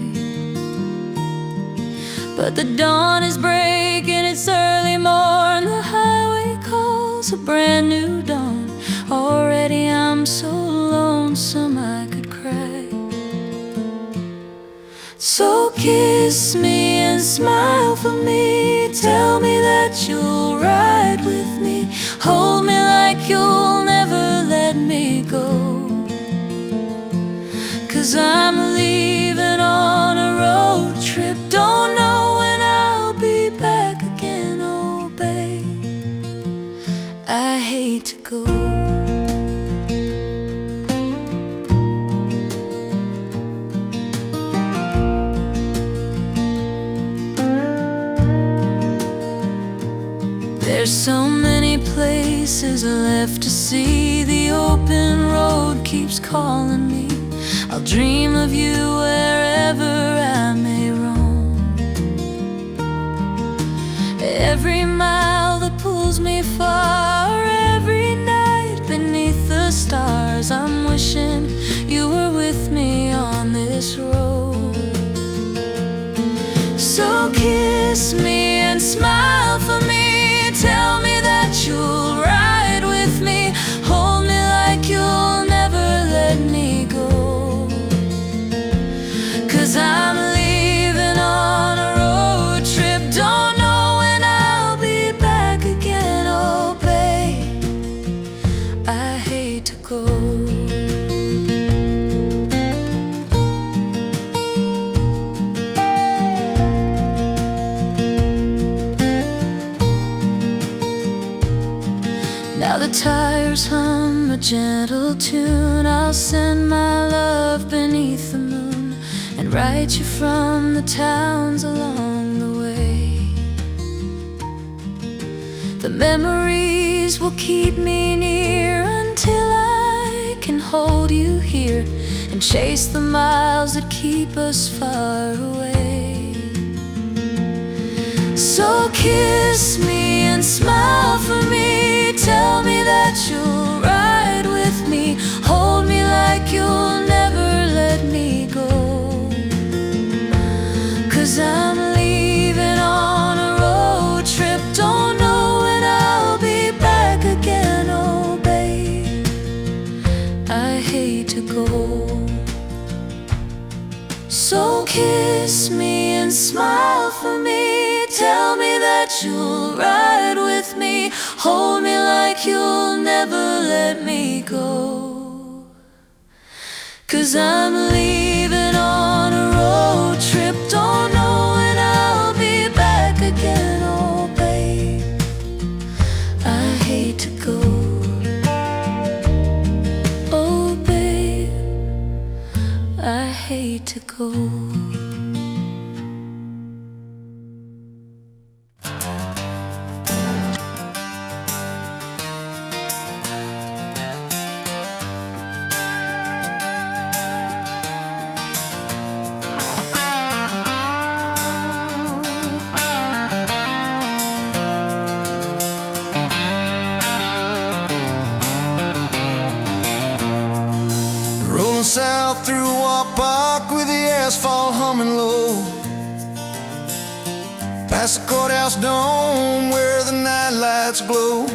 but the dawn is breaking, it's early morn. The highway calls a brand new dawn. Already I'm so lonesome I could cry. So kiss me and smile for me. Tell me that you'll ride with me. Hold me like you'll never let me go. 'Cause I'm leaving on a road trip. Don't know when I'll be back again, oh babe. I hate to go. There's so many places left to see. The open road keeps calling me. I'll dream of you wherever I may roam. Every mile that pulls me far, every night beneath the stars, I'm wishing you were with me on this road. So kiss me and smile for me. Tell me that you'll ride with me. Hold me like you'll never let me go. 'Cause I'm leaving on a road trip. Don't know when I'll be back again, oh babe. I hate to go. Now the tires hum a gentle tune. I'll send my love beneath the moon and write you from the towns along the way. The memories will keep me near until I can hold you here and chase the miles that keep us far away. So kiss me and smile for me. Tell me that you'll ride with me. Hold me like you'll never let me go. 'Cause I'm leaving on a road trip. Don't know when I'll be back again, oh babe. I hate to go. So kiss me and smile for me. Tell me that you'll ride with me. Hold me like you'll never let me go. 'Cause I'm leaving on a road trip. Don't know when I'll be back again, oh cold. South through Wapak with the asphalt humming low, past the courthouse dome where the night lights glow.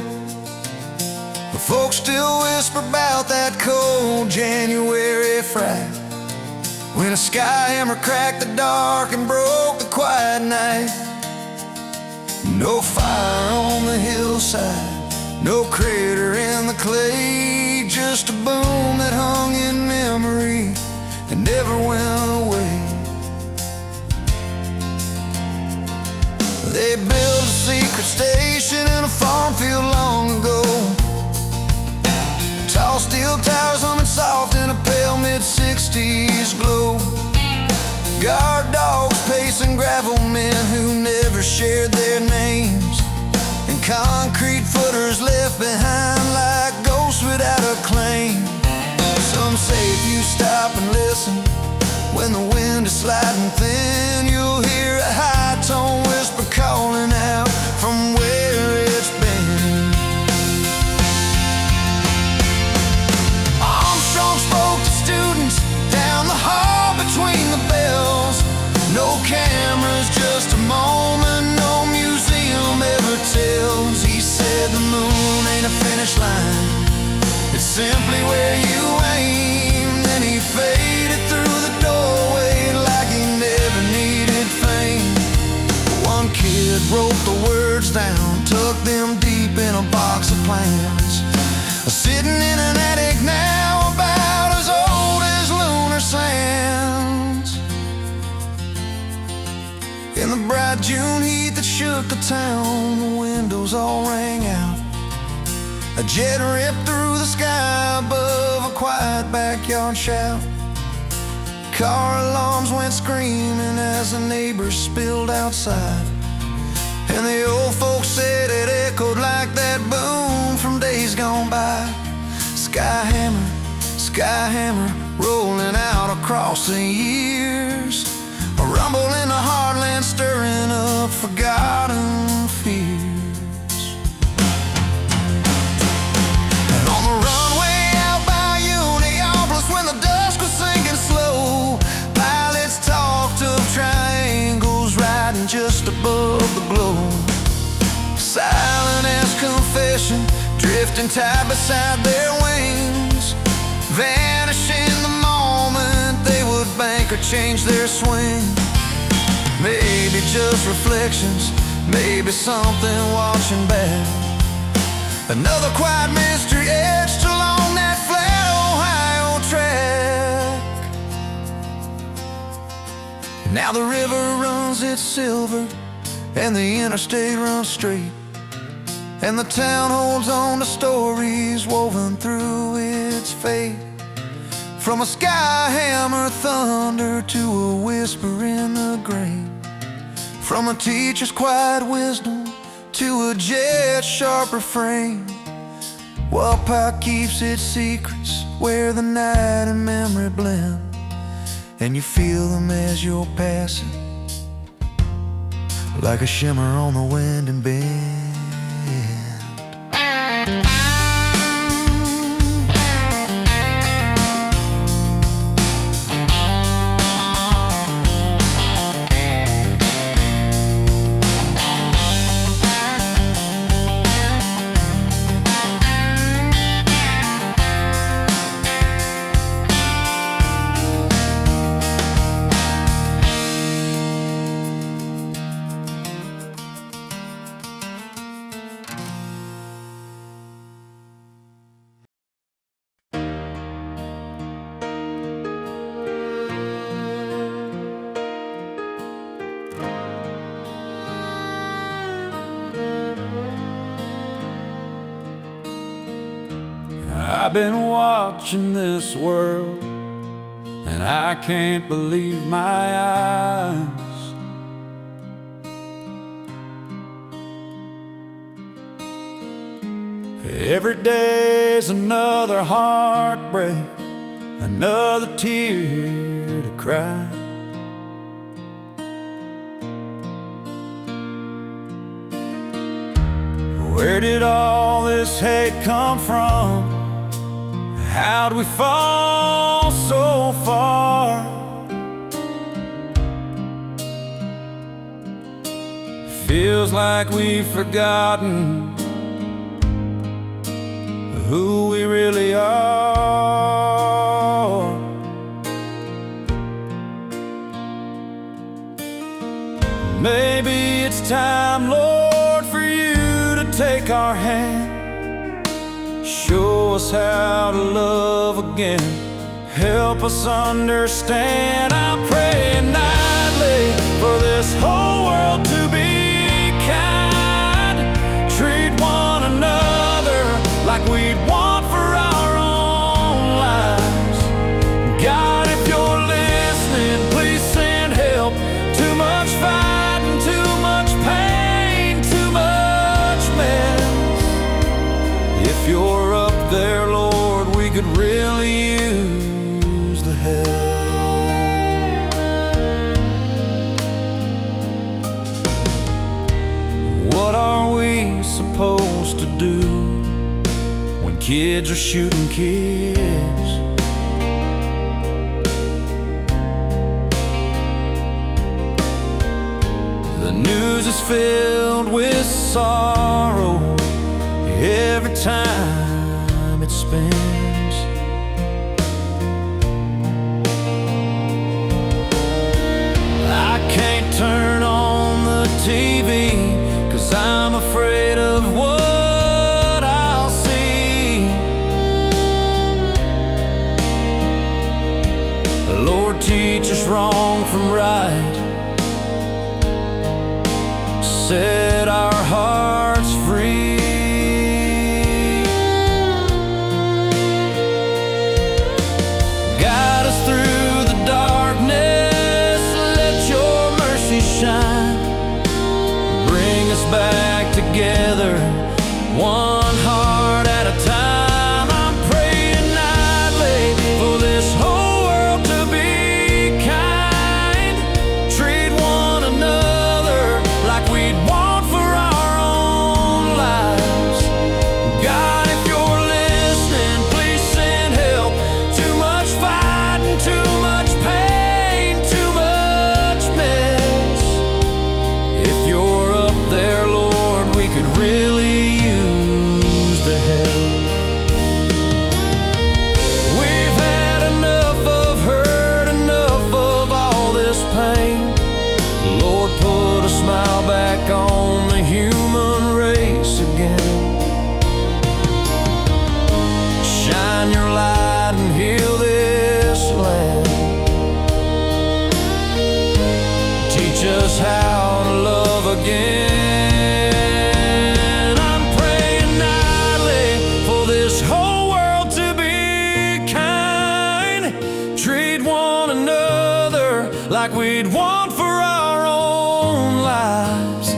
The folks still whisper about that cold January fright, when a sky hammer cracked the dark and broke the quiet night. No fire on the hillside, no crater in the clay, just a boom that hung in memory and never went away. They built a secret station in a farm field long ago, tall steel towers humming soft in a pale mid-60s glow. Guard dogs pacing gravel men who never shared their names, and concrete footers left behind like ghosts without a claim. Some say if you stop and listen, when the wind is sliding thin, you'll hear a high tone whisper calling out from where it's been. Armstrong spoke to students down the hall between the bells. No cameras, just a moment no museum ever tells. He said the moon ain't a finish line, it's simply where you aim. Then he faded through the doorway like he never needed fame. One kid wrote the words down, tucked them deep in a box of plans, sitting in an attic now about as old as lunar sands. In the bright June heat that shook the town, the windows all rang out. A jet ripped through the sky above a quiet backyard shout. Car alarms went screaming as the neighbors spilled outside, and the old folks said it echoed like that boom from days gone by. Sky hammer, rolling out across the years, a rumble in the heartland stirring up forgotten fears. When the dusk was sinking slow, pilots talked of triangles riding just above the globe. Silent as confession, drifting tight beside their wings, vanishing the moment they would bank or change their swing. Maybe just reflections, maybe something watching back. Another quiet mystery etched along that flat Ohio track. Now the river runs its silver, and the interstate runs straight, and the town holds on to stories woven through its fate. From a sky hammer thunder to a whisper in the grain, from a teacher's quiet wisdom to a jet's sharp refrain. Wapak keeps its secrets where the night and memory blend, and you feel them as you're passing, like a shimmer on the wind and bend. I've been watching this world and I can't believe my eyes. Every day's another heartbreak, another tear to cry. Where did all this hate come from? How'd we fall so far? Feels like we've forgotten who we really are. Maybe it's time, Lord, for you to take our hand, show us how to love again, help us understand. I pray nightly for this whole world to be kind, treat one another like we'd want for our own lives. God, if you're listening, please send help. Too much fighting, too much pain, too much mess. If you're up there, Lord, we could really use the help. What are we supposed to do when kids are shooting kids? The news is filled with sorrow every time it spins. I can't turn on the TV 'cause I'm afraid of what I'll see. Lord, teach us wrong from right, set our hearts free. Guide us through the darkness, let your mercy shine. Bring us back together, one heart at a time. I'm praying nightly for this whole world to be kind, treat one another like we'd want for our own lives. God, if you're listening, please send help. Too much fighting, too much pain, too much mess. If you're up there, Lord, we could really use the help. We've had enough of hurt, enough of all this pain. Lord, put a smile back on the human race again. Shine your light and heal this land. Teach us how to love again. I'm praying nightly for this whole world to be kind, treat one another like we'd want for our own lives.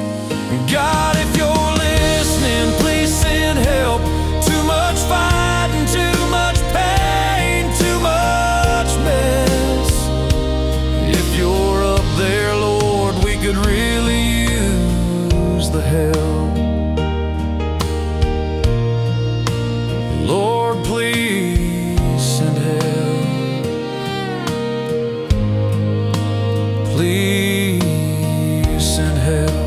God, if you're listening, please send help. Too much fighting, too much pain, too much mess. If you're up there, Lord, we could really use the help. Lord, please send help. Please send help.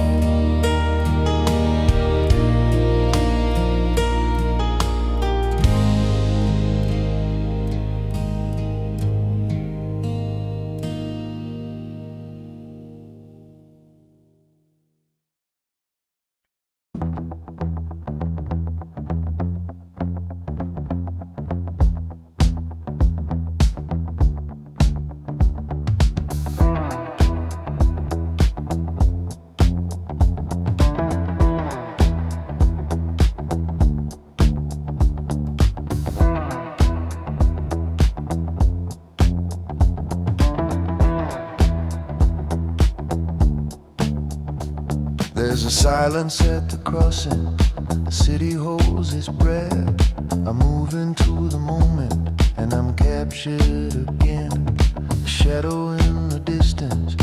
There's a silence at the crossing, the city holds its breath. I move into the moment and I'm captured again. A shadow in the distance,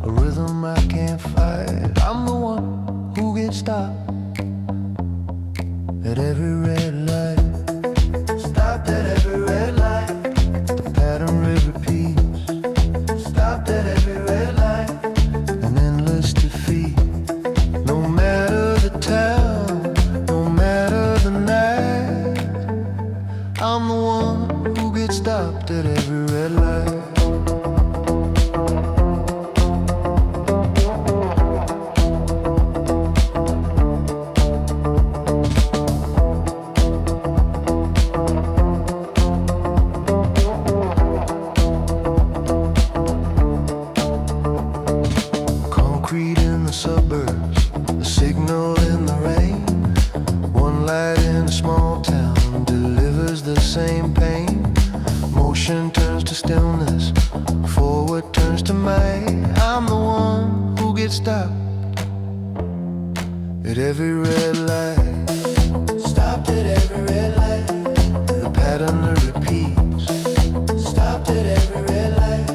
a rhythm I can't fight. I'm the one who gets stopped at every red light. Stopped at every red light. The pattern repeats. Stopped at every red light. An endless defeat. No matter the town, no matter the night, I'm the one who gets stopped at every red light. Concrete in the suburbs, a signal in the rain. One light in a small town delivers the same pain. Motion turns to stillness, forward turns to might. I'm the one who gets stopped at every red light. Stopped at every red light. The pattern repeats. Stopped at every red light.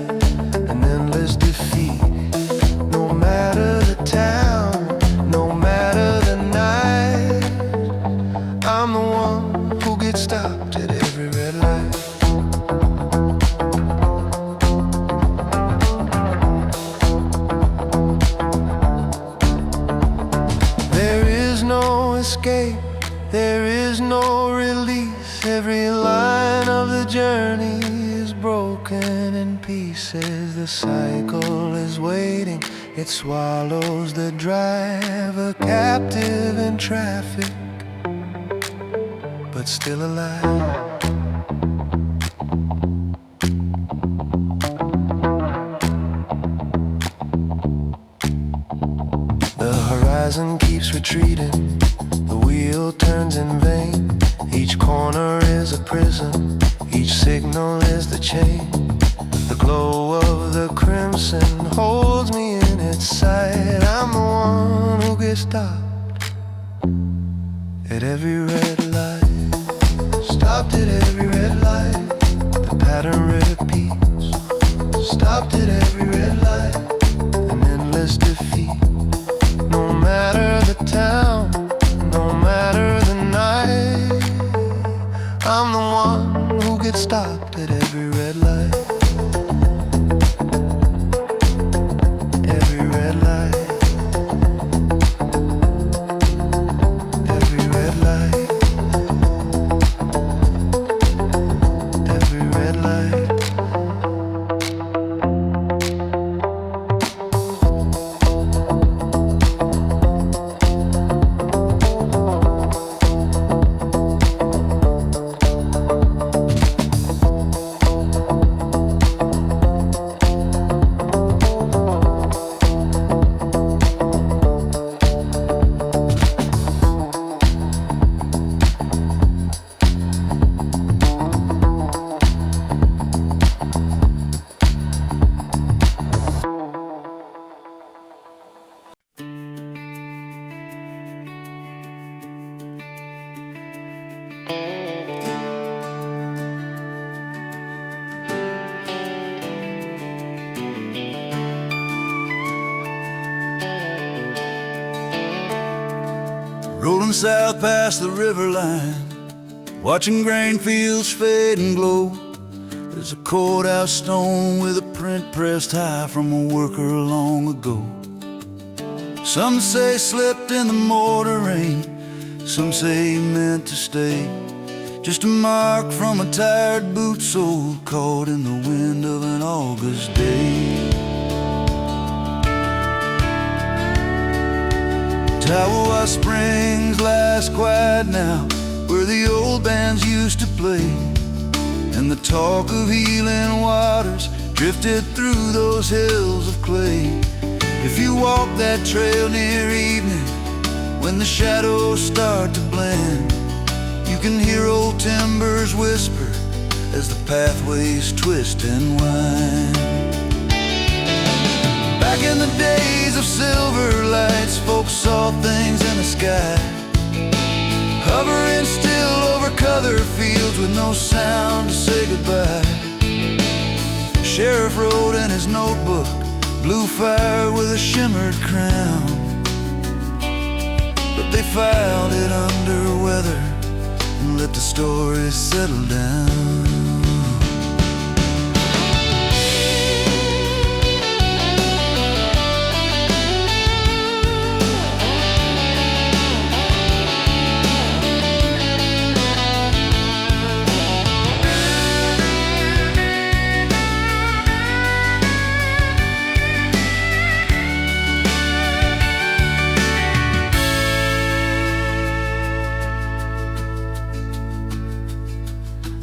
An endless defeat. No matter the town, no matter the night, I'm the one who gets stopped at every red light. There is no escape, there is no release. Every line of the journey is broken in pieces. The cycle is waiting, it swallows the driver, captive in traffic, but still alive. The horizon keeps retreating, the wheel turns in vain. Each corner is a prison, each signal is the chain. The glow of the crimson holds me in its sight. I'm the one who gets stopped at every red light. Stopped at every red light. The pattern repeats. Stopped at every red light. An endless defeat. No matter the town, no matter the night, I'm the one who gets stopped at every red light. Every red light. Every red light. Every red light. Rolling south past the river line, watching grain fields fade and glow. There's a courthouse stone with a print pressed high from a worker long ago. Some say slipped in the mortar rain, some say he meant to stay. Just a mark from a tired boot sole caught in the wind of an August day. Tawawa Springs lies quiet now, where the old bands used to play, and the talk of healing waters drifted through those hills of clay. If you walk that trail near evening, when the shadows start to blend, you can hear old timbers whisper as the pathways twist and wind. Back in the days of silver lights, folks saw other fields with no sound to say goodbye. Sheriff wrote in his notebook, blue fire with a shimmered crown. But they filed it under weather and let the story settle down.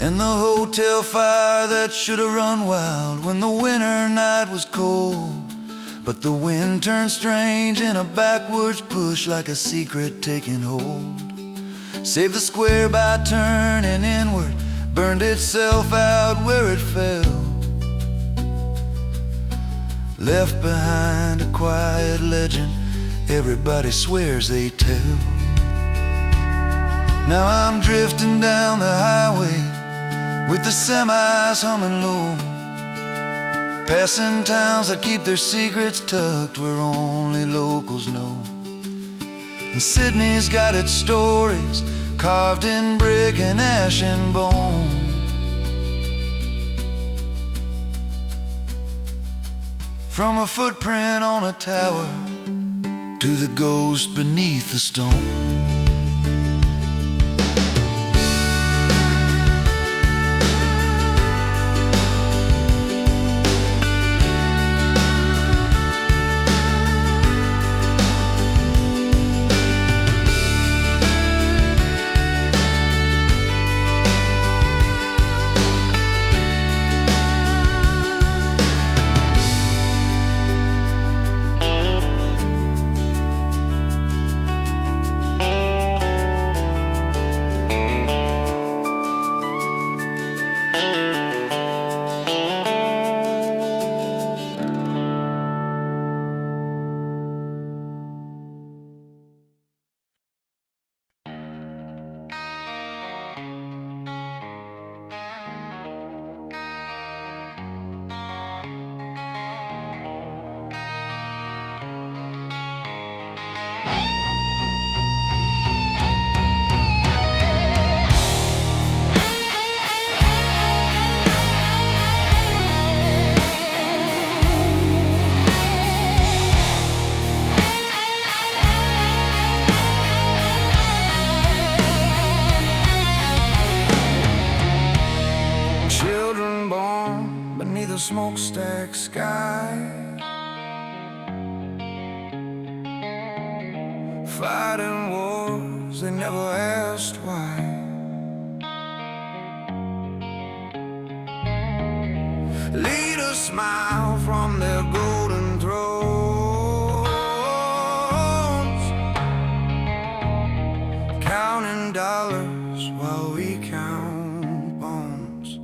And the hotel fire that should have run wild when the winter night was cold. But the wind turned strange in a backwards push like a secret taking hold. Saved the square by turning inward, burned itself out where it fell. Left behind a quiet legend everybody swears they tell. Now I'm drifting down the highway with the semis humming low, passing towns that keep their secrets tucked where only locals know. And Sidney's got its stories carved in brick and ash and bone. From a footprint on a tower to the ghost beneath the stone. Smokestack sky, fighting wars they never asked why. Leaders smile from their golden thrones, counting dollars while we count bones.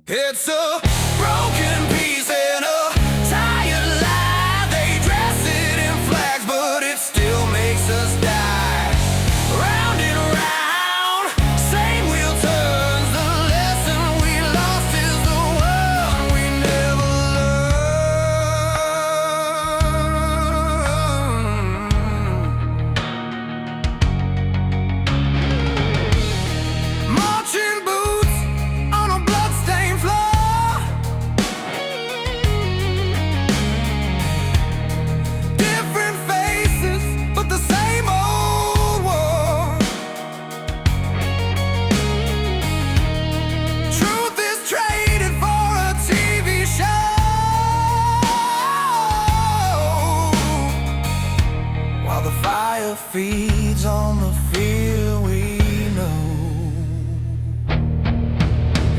It's a broken piece and a tired lie. They dress it in flags, but it still makes us die. Round and round, same wheel turns. The lesson we lost is the one we never learned. Marching boots on a bloodstained floor, different faces, but the same old war. Truth is traded for a TV show, while the fire feeds on the fear we know.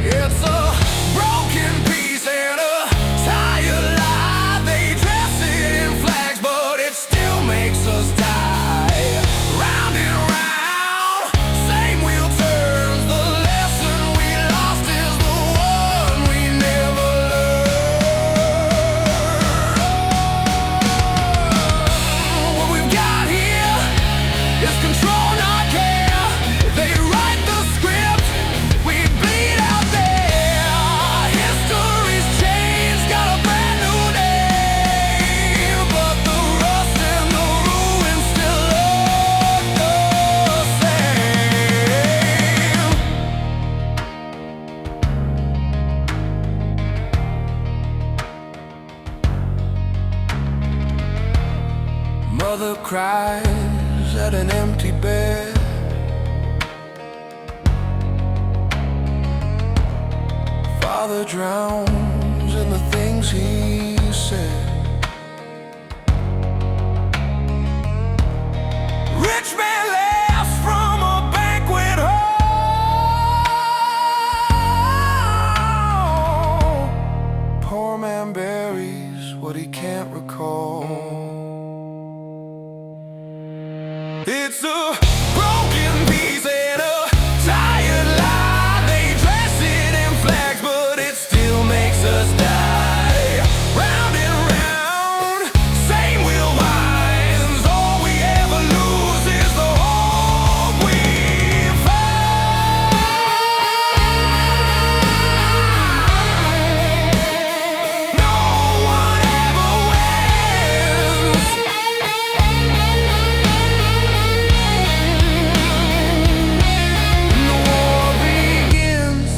It's a broken piece and a tired lie. They dress it in flags, but it still makes us die. Round and round, same wheel turns. The lesson we lost is the one we never learned. What we've got here is control, not Mother cries at an empty bed. Father drowns in the things he said. Rich man laughs from a banquet hall. Poor man buries what he can't recall. It's a broken piece and a tired lie. They dress it in flags, but it still makes us die. Round and round, same wheel winds. All we ever lose is the hope we find. No one ever wins. The war begins.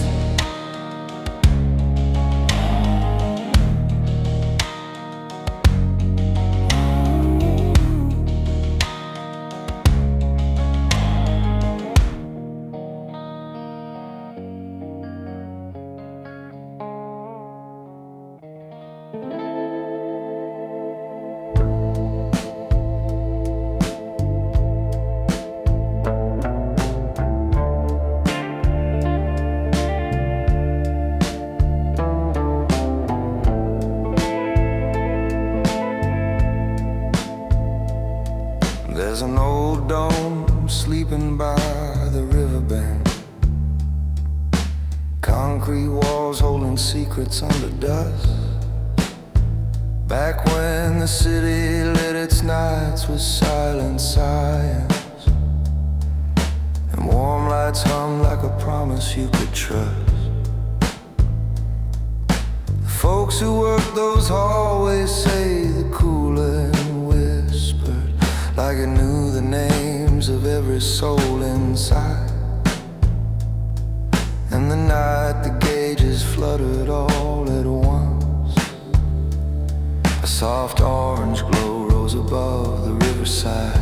There's an old dome sleeping by the riverbank. Concrete walls holding secrets under dust. Back when the city lit its nights with silent science, and warm lights hummed like a promise you could trust. The folks who worked those hallways say the cooling whispered like it knew the names of every soul inside. And the night the gauges fluttered all at once. A soft orange glow rose above the riverside.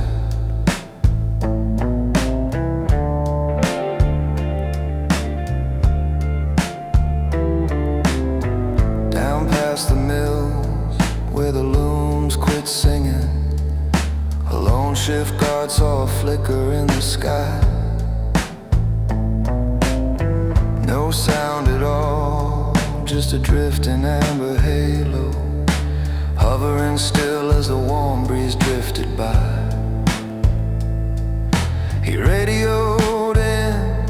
Down past the mills where the looms quit singing, a lone shift guard saw a flicker in the sky. No sound at all, just a drifting amber halo, hovering still as the warm breeze drifted by. He radioed in,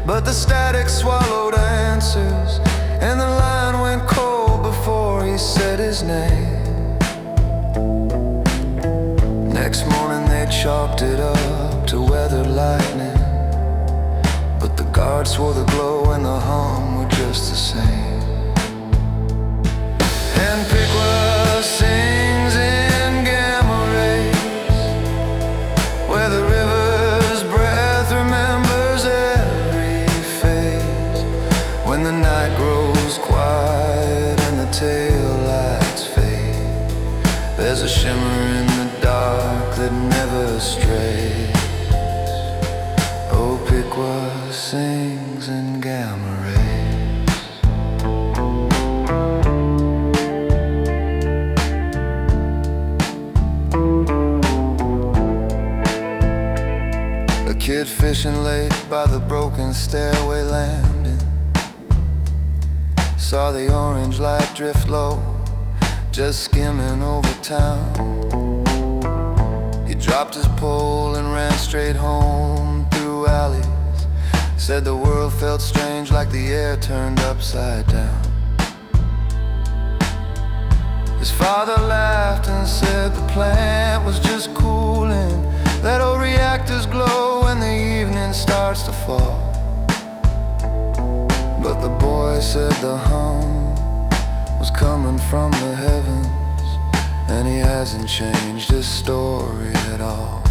but the static swallowed answers, and the line went cold before he said his name. Next morning they chalked it up to weather lightning, but the guard swore the glow and the hum were just the same. And Piqua sings in gamma rays, where the river's breath remembers every phase. When the night grows quiet and the tail lights fade, there's a shimmer in the dark that never strays. Oh, Piqua sings in gamma rays. A kid fishing late by the broken stairway landing saw the orange light drift low, just skimming over town. He dropped his pole and ran straight home through alleys. Said the world felt strange, like the air turned upside down. His father laughed and said the plant was just cooling. Let old reactors glow when the evening starts to fall. But the boy said the hum was coming from the heavens, and he hasn't changed his story at all.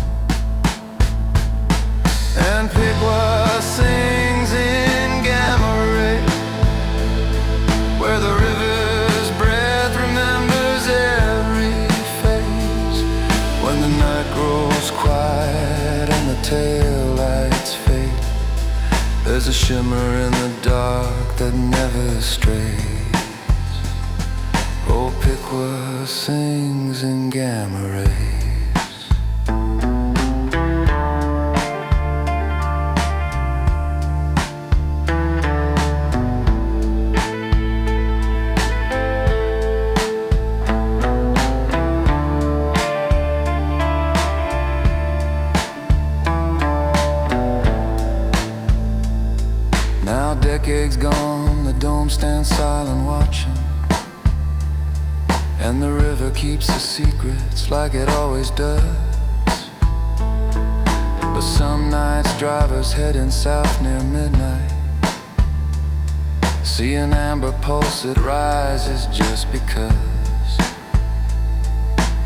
And Piqua sings in gamma rays, where the river's breath remembers every phase. When the taillights fade, there's a shimmer in the dark that never strays. Old Piqua sings in gamma rays. Decades gone, the dome stands silent watching, and the river keeps the secrets like it always does. But some nights drivers heading south near midnight see an amber pulse that rises just because.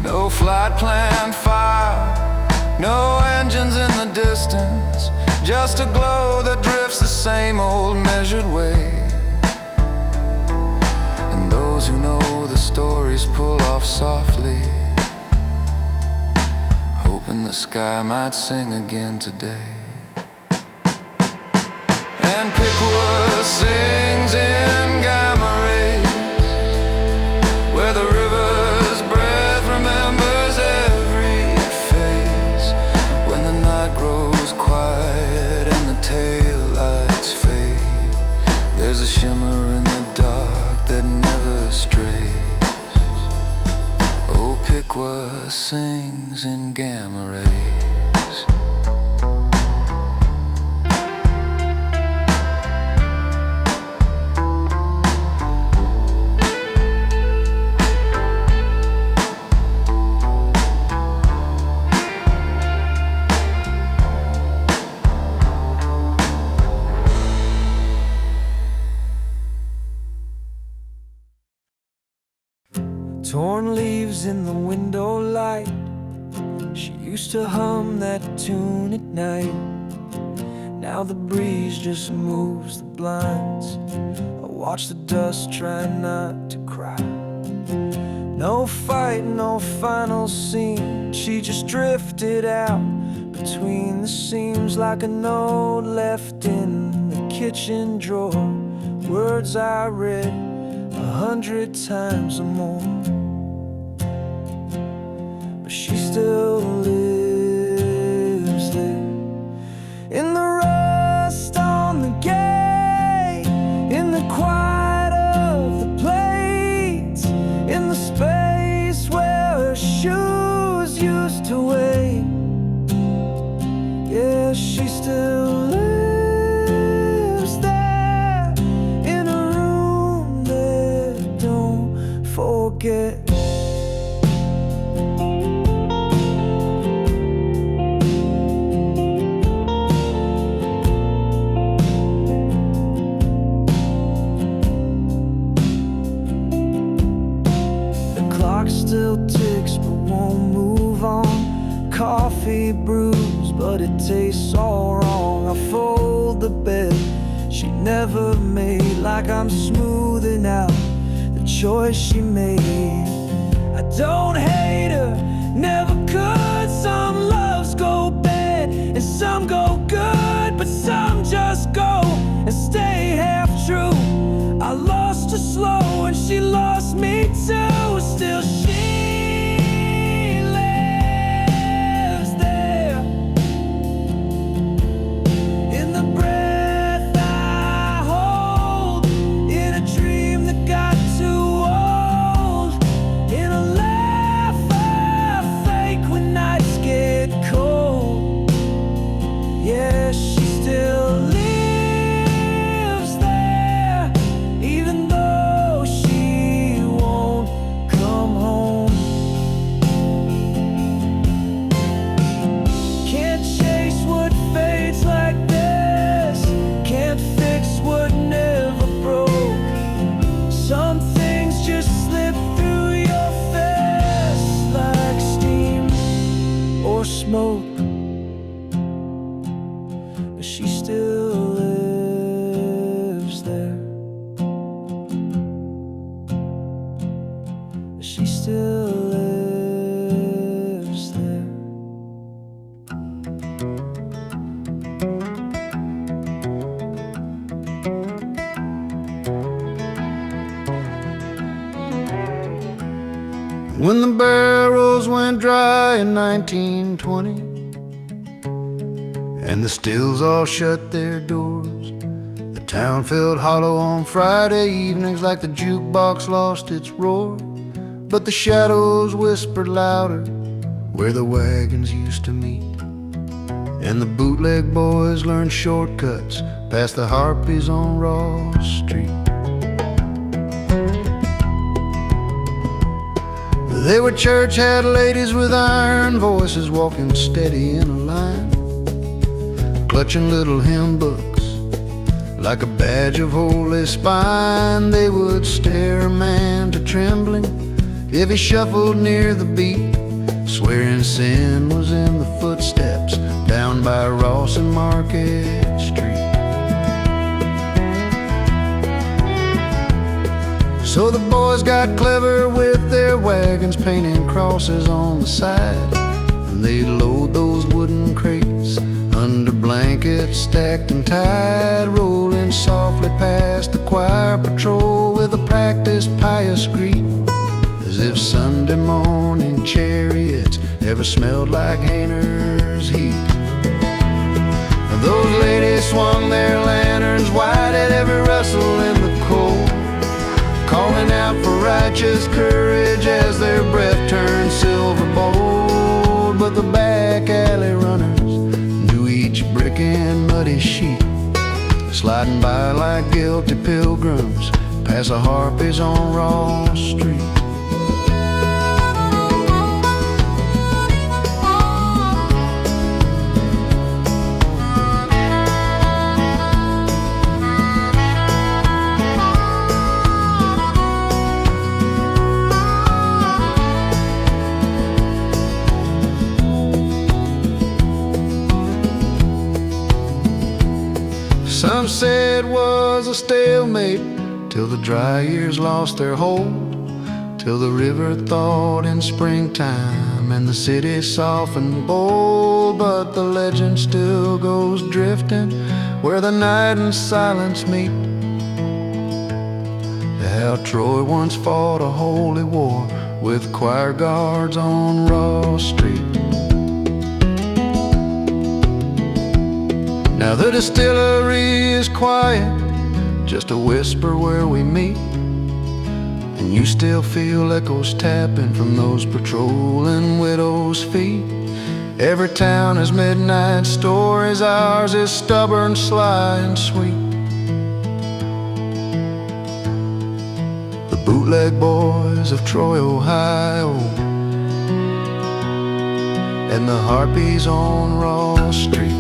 No flight plan fire, no engines in the distance, just a glow that drifts the same old measured way. And those who know the stories pull off softly, hoping the sky might sing again today. And Piqua sings in gamma rays, where the river's breath remembers every phase. When the night grows quiet and the taillights fade, there's a shimmer in the dark that never strays. Oh, Piqua sings in gamma rays. Torn leaves in the window light, she used to hum that tune at night. Now the breeze just moves the blinds, I watch the dust, try not to cry. No fight, no final scene, she just drifted out between the seams like a note left in the kitchen drawer. Words I read 100 times or more, but she still lives there. In the rust on the gate, in the quiet of the plates, in the space where her shoes used to wait. Yeah, she still lives there, in a room that don't forget. Still ticks but won't move on. Coffee brews but it tastes all wrong. I fold the bed she never made, like I'm smoothing out the choice she made. I don't hate her, never could. Some loves go bad and some go good, but some just go and stay half true. I lost her slow and she lost me too. Still she lives there, in the breath I hold, in a dream that got too old, in a laugh railroads went dry in 1920, and the stills all shut their doors. The town felt hollow on Friday evenings like the jukebox lost its roar. But the shadows whispered louder where the wagons used to meet, and the bootleg boys learned shortcuts past the harpies on Ross Street. They were church-hat ladies with iron voices, walking steady in a line, clutching little hymn books like a badge of holy spine. They would stare a man to trembling if he shuffled near the beat, swearing sin was in the footsteps down by Ross and Market Street. So the boys got clever with their wagons, painting crosses on the side, and they'd load those wooden crates under blankets stacked and tied, rolling softly past the choir patrol with a practiced pious greet, as if Sunday morning chariots ever smelled like Hayner's heat. Those ladies swung their lanterns wide at every rustle in the cold, calling out for righteous courage as their breath turned silver bold. But the back alley runners knew each brick and muddy sheet, sliding by like guilty pilgrims past the harpies on Ross Street. Some said it was a stalemate till the dry years lost their hold, till the river thawed in springtime and the city softened bold. But the legend still goes drifting where the night and silence meet, how Troy once fought a holy war with choir guards on Ross Street. Now the distillery is quiet, just a whisper where we meet, and you still feel echoes tapping from those patrolling widows' feet. Every town has midnight stories, ours is stubborn, sly, and sweet. The bootleg boys of Troy, Ohio, and the harpies on Ross Street.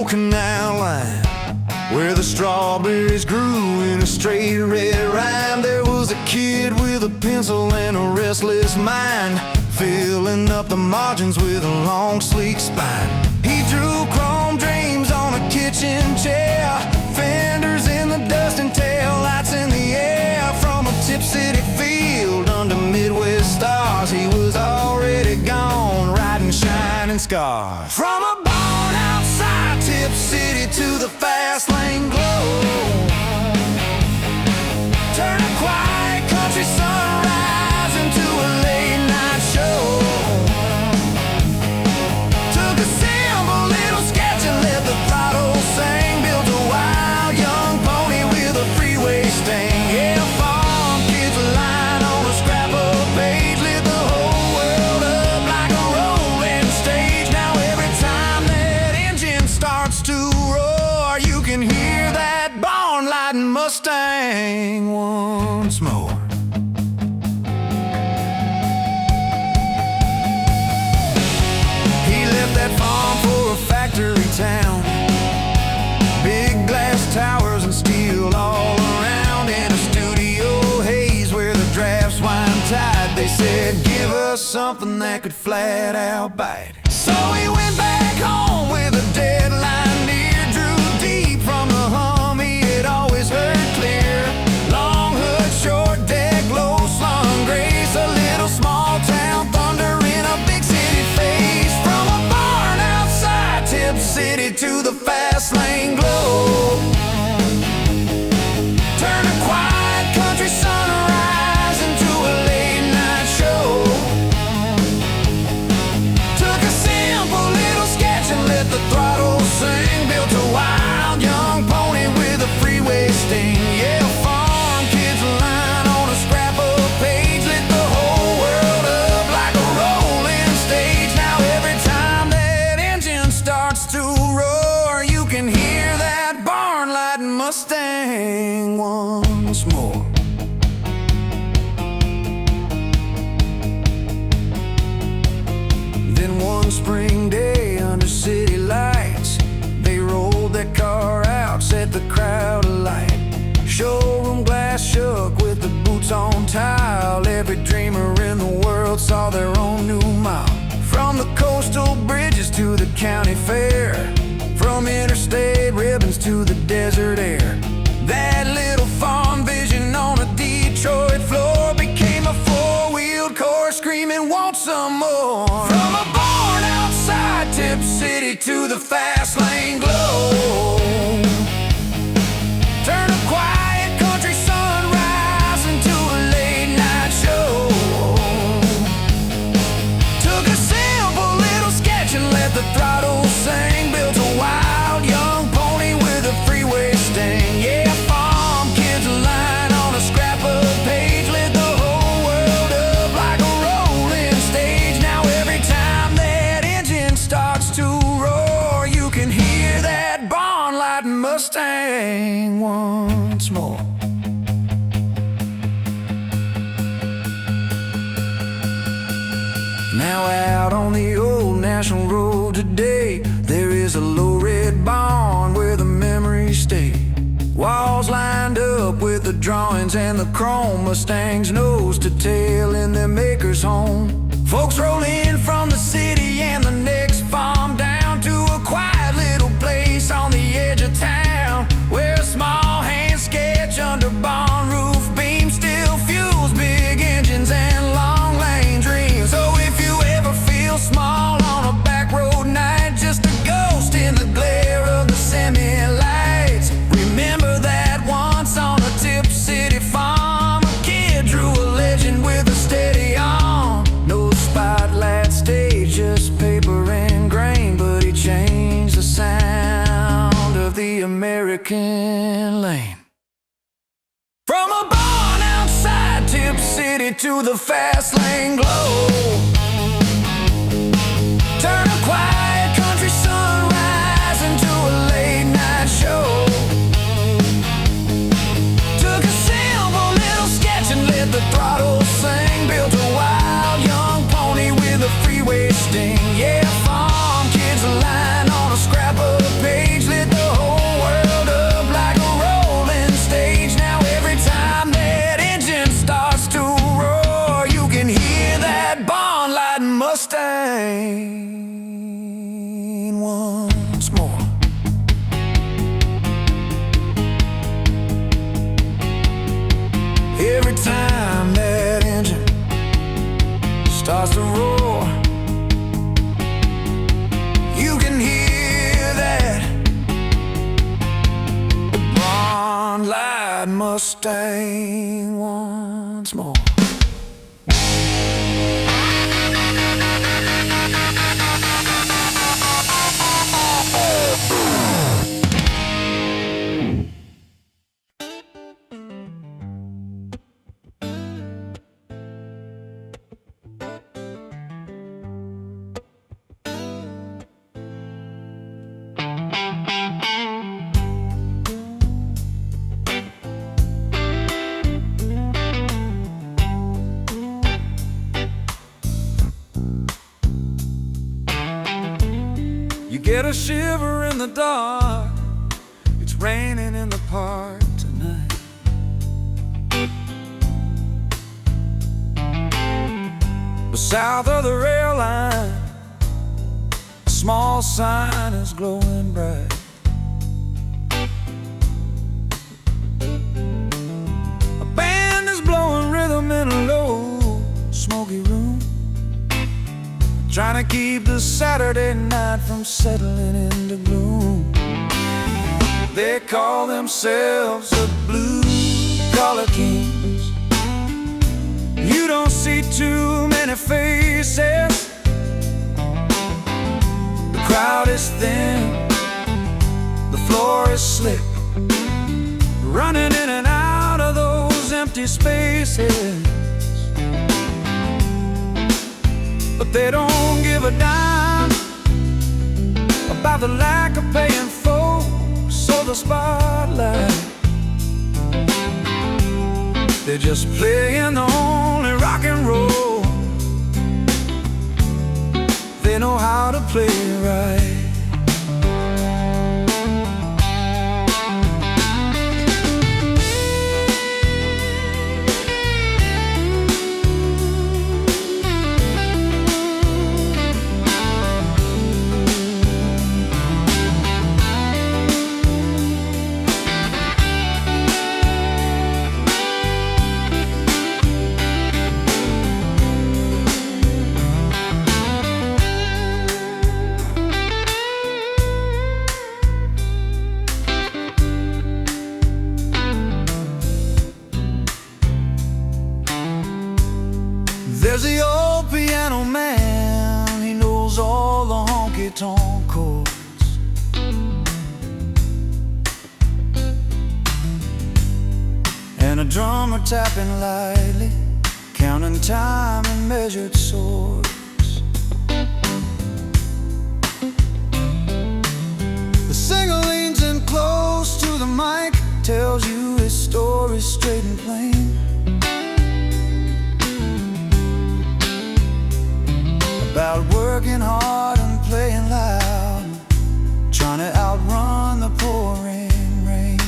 Canal line, where the strawberries grew in a straight red rhyme, there was a kid with a pencil and a restless mind, filling up the margins with a long sleek spine. He drew chrome dreams on a kitchen chair, fenders in the dust and tail lights in the air. From a Tip City field under Midwest stars, he was already gone, riding shining scars. From a barn outside Tip City to the fast lane glow, turn a quiet country sunrise into a late night show. Took a simple little sketch and let the throttle sing, built a wild young pony with a freeway sting. Yeah, farm kids line on a scrap of page, lit the whole world up like a Mustang once more. He left that farm for a factory town, big glass towers and steel all around, in a studio haze where the drafts wind tight. They said, give us something that could flat out bite. So he went back home with a deadline near, drew deep from the hum he had always heard clear. Long hood, short deck, low slung grace, a little small town thunder in a big city face. From a barn outside Tip City to the fast lane glow, turn a quiet country sunrise into a late night show. Took a simple little sketch and let the throttle sing, built a wild young pony with a freeway sting. Yeah, farm kids line on a scrap of page, lit the whole world up like a rolling stage. Now every time that engine starts to roar, you can hear that barn light Mustang once more. Then one spring day under city lights, they rolled that car out, set the crowd alight. Showroom glass shook with the boots on tile. Every dreamer in the world saw their own new mile. From the coastal bridges to the county fair, from interstate ribbons to the desert air, that little farm vision on a Detroit floor became a four-wheeled car screaming, want some more. From a barn outside Tip City to the fast lane glow, turn a quiet country sunrise into a late night show. Took a simple little sketch and let the throttle sing, built a wild young pony with a freeway sting. Yeah, farm kids line on a scrap of page, lit the whole world up like a rolling stage. Now every time that engine starts to roar, you can hear that barn light Mustang once more. Now out on the old national road today, there is a low red barn where the memories stay. Walls lined up with the drawings and the chrome, Mustangs nose to tail in their maker's home. Folks roll in from the city and the next farm down to a quiet little place on the edge of town, where a small hand sketch under barn roof beam still fuels big engines and long lane dreams. So if you ever feel small on a back road night, just a ghost in the glare of the semi-lights, remember that once on a Tip City farm, a kid drew a legend with a steady arm. No spotlight stage, just paper and grain, but he changed the sound of the American lane. From a barn outside Tip City to the fast lane glow, turn a quiet country sunrise into a late night show. Took a simple little sketch and let the throttle sing, built a wild young pony with a freeway sting. Yeah, farm kids line on a scrap of page, lit the whole world up like a rolling stage. Now every time that engine starts to roar, you can hear that barn light Mustang once more. Every time that engine starts to roar, you can hear that barn light Mustang once more. You get a shiver in the dark. It's raining in the park tonight. But south of the rail line, a small sign is glowing bright. A band is blowing rhythm in a low, smoky room, trying to keep the Saturday night from settling into gloom. They call themselves the blue-collar kings. You don't see too many faces. The crowd is thin, the floor is slick, running in and out of those empty spaces. But they don't give a dime about the lack of paying folks or the spotlight. They're just playing the only rock and roll they know how to play right. There's the old piano man, he knows all the honky-tonk chords. And a drummer tapping lightly, counting time in measured swords. The singer leans in close to the mic, tells you his story straight and plain. About working hard and playing loud, trying to outrun the pouring rain.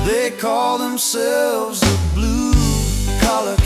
They call themselves the blue-collar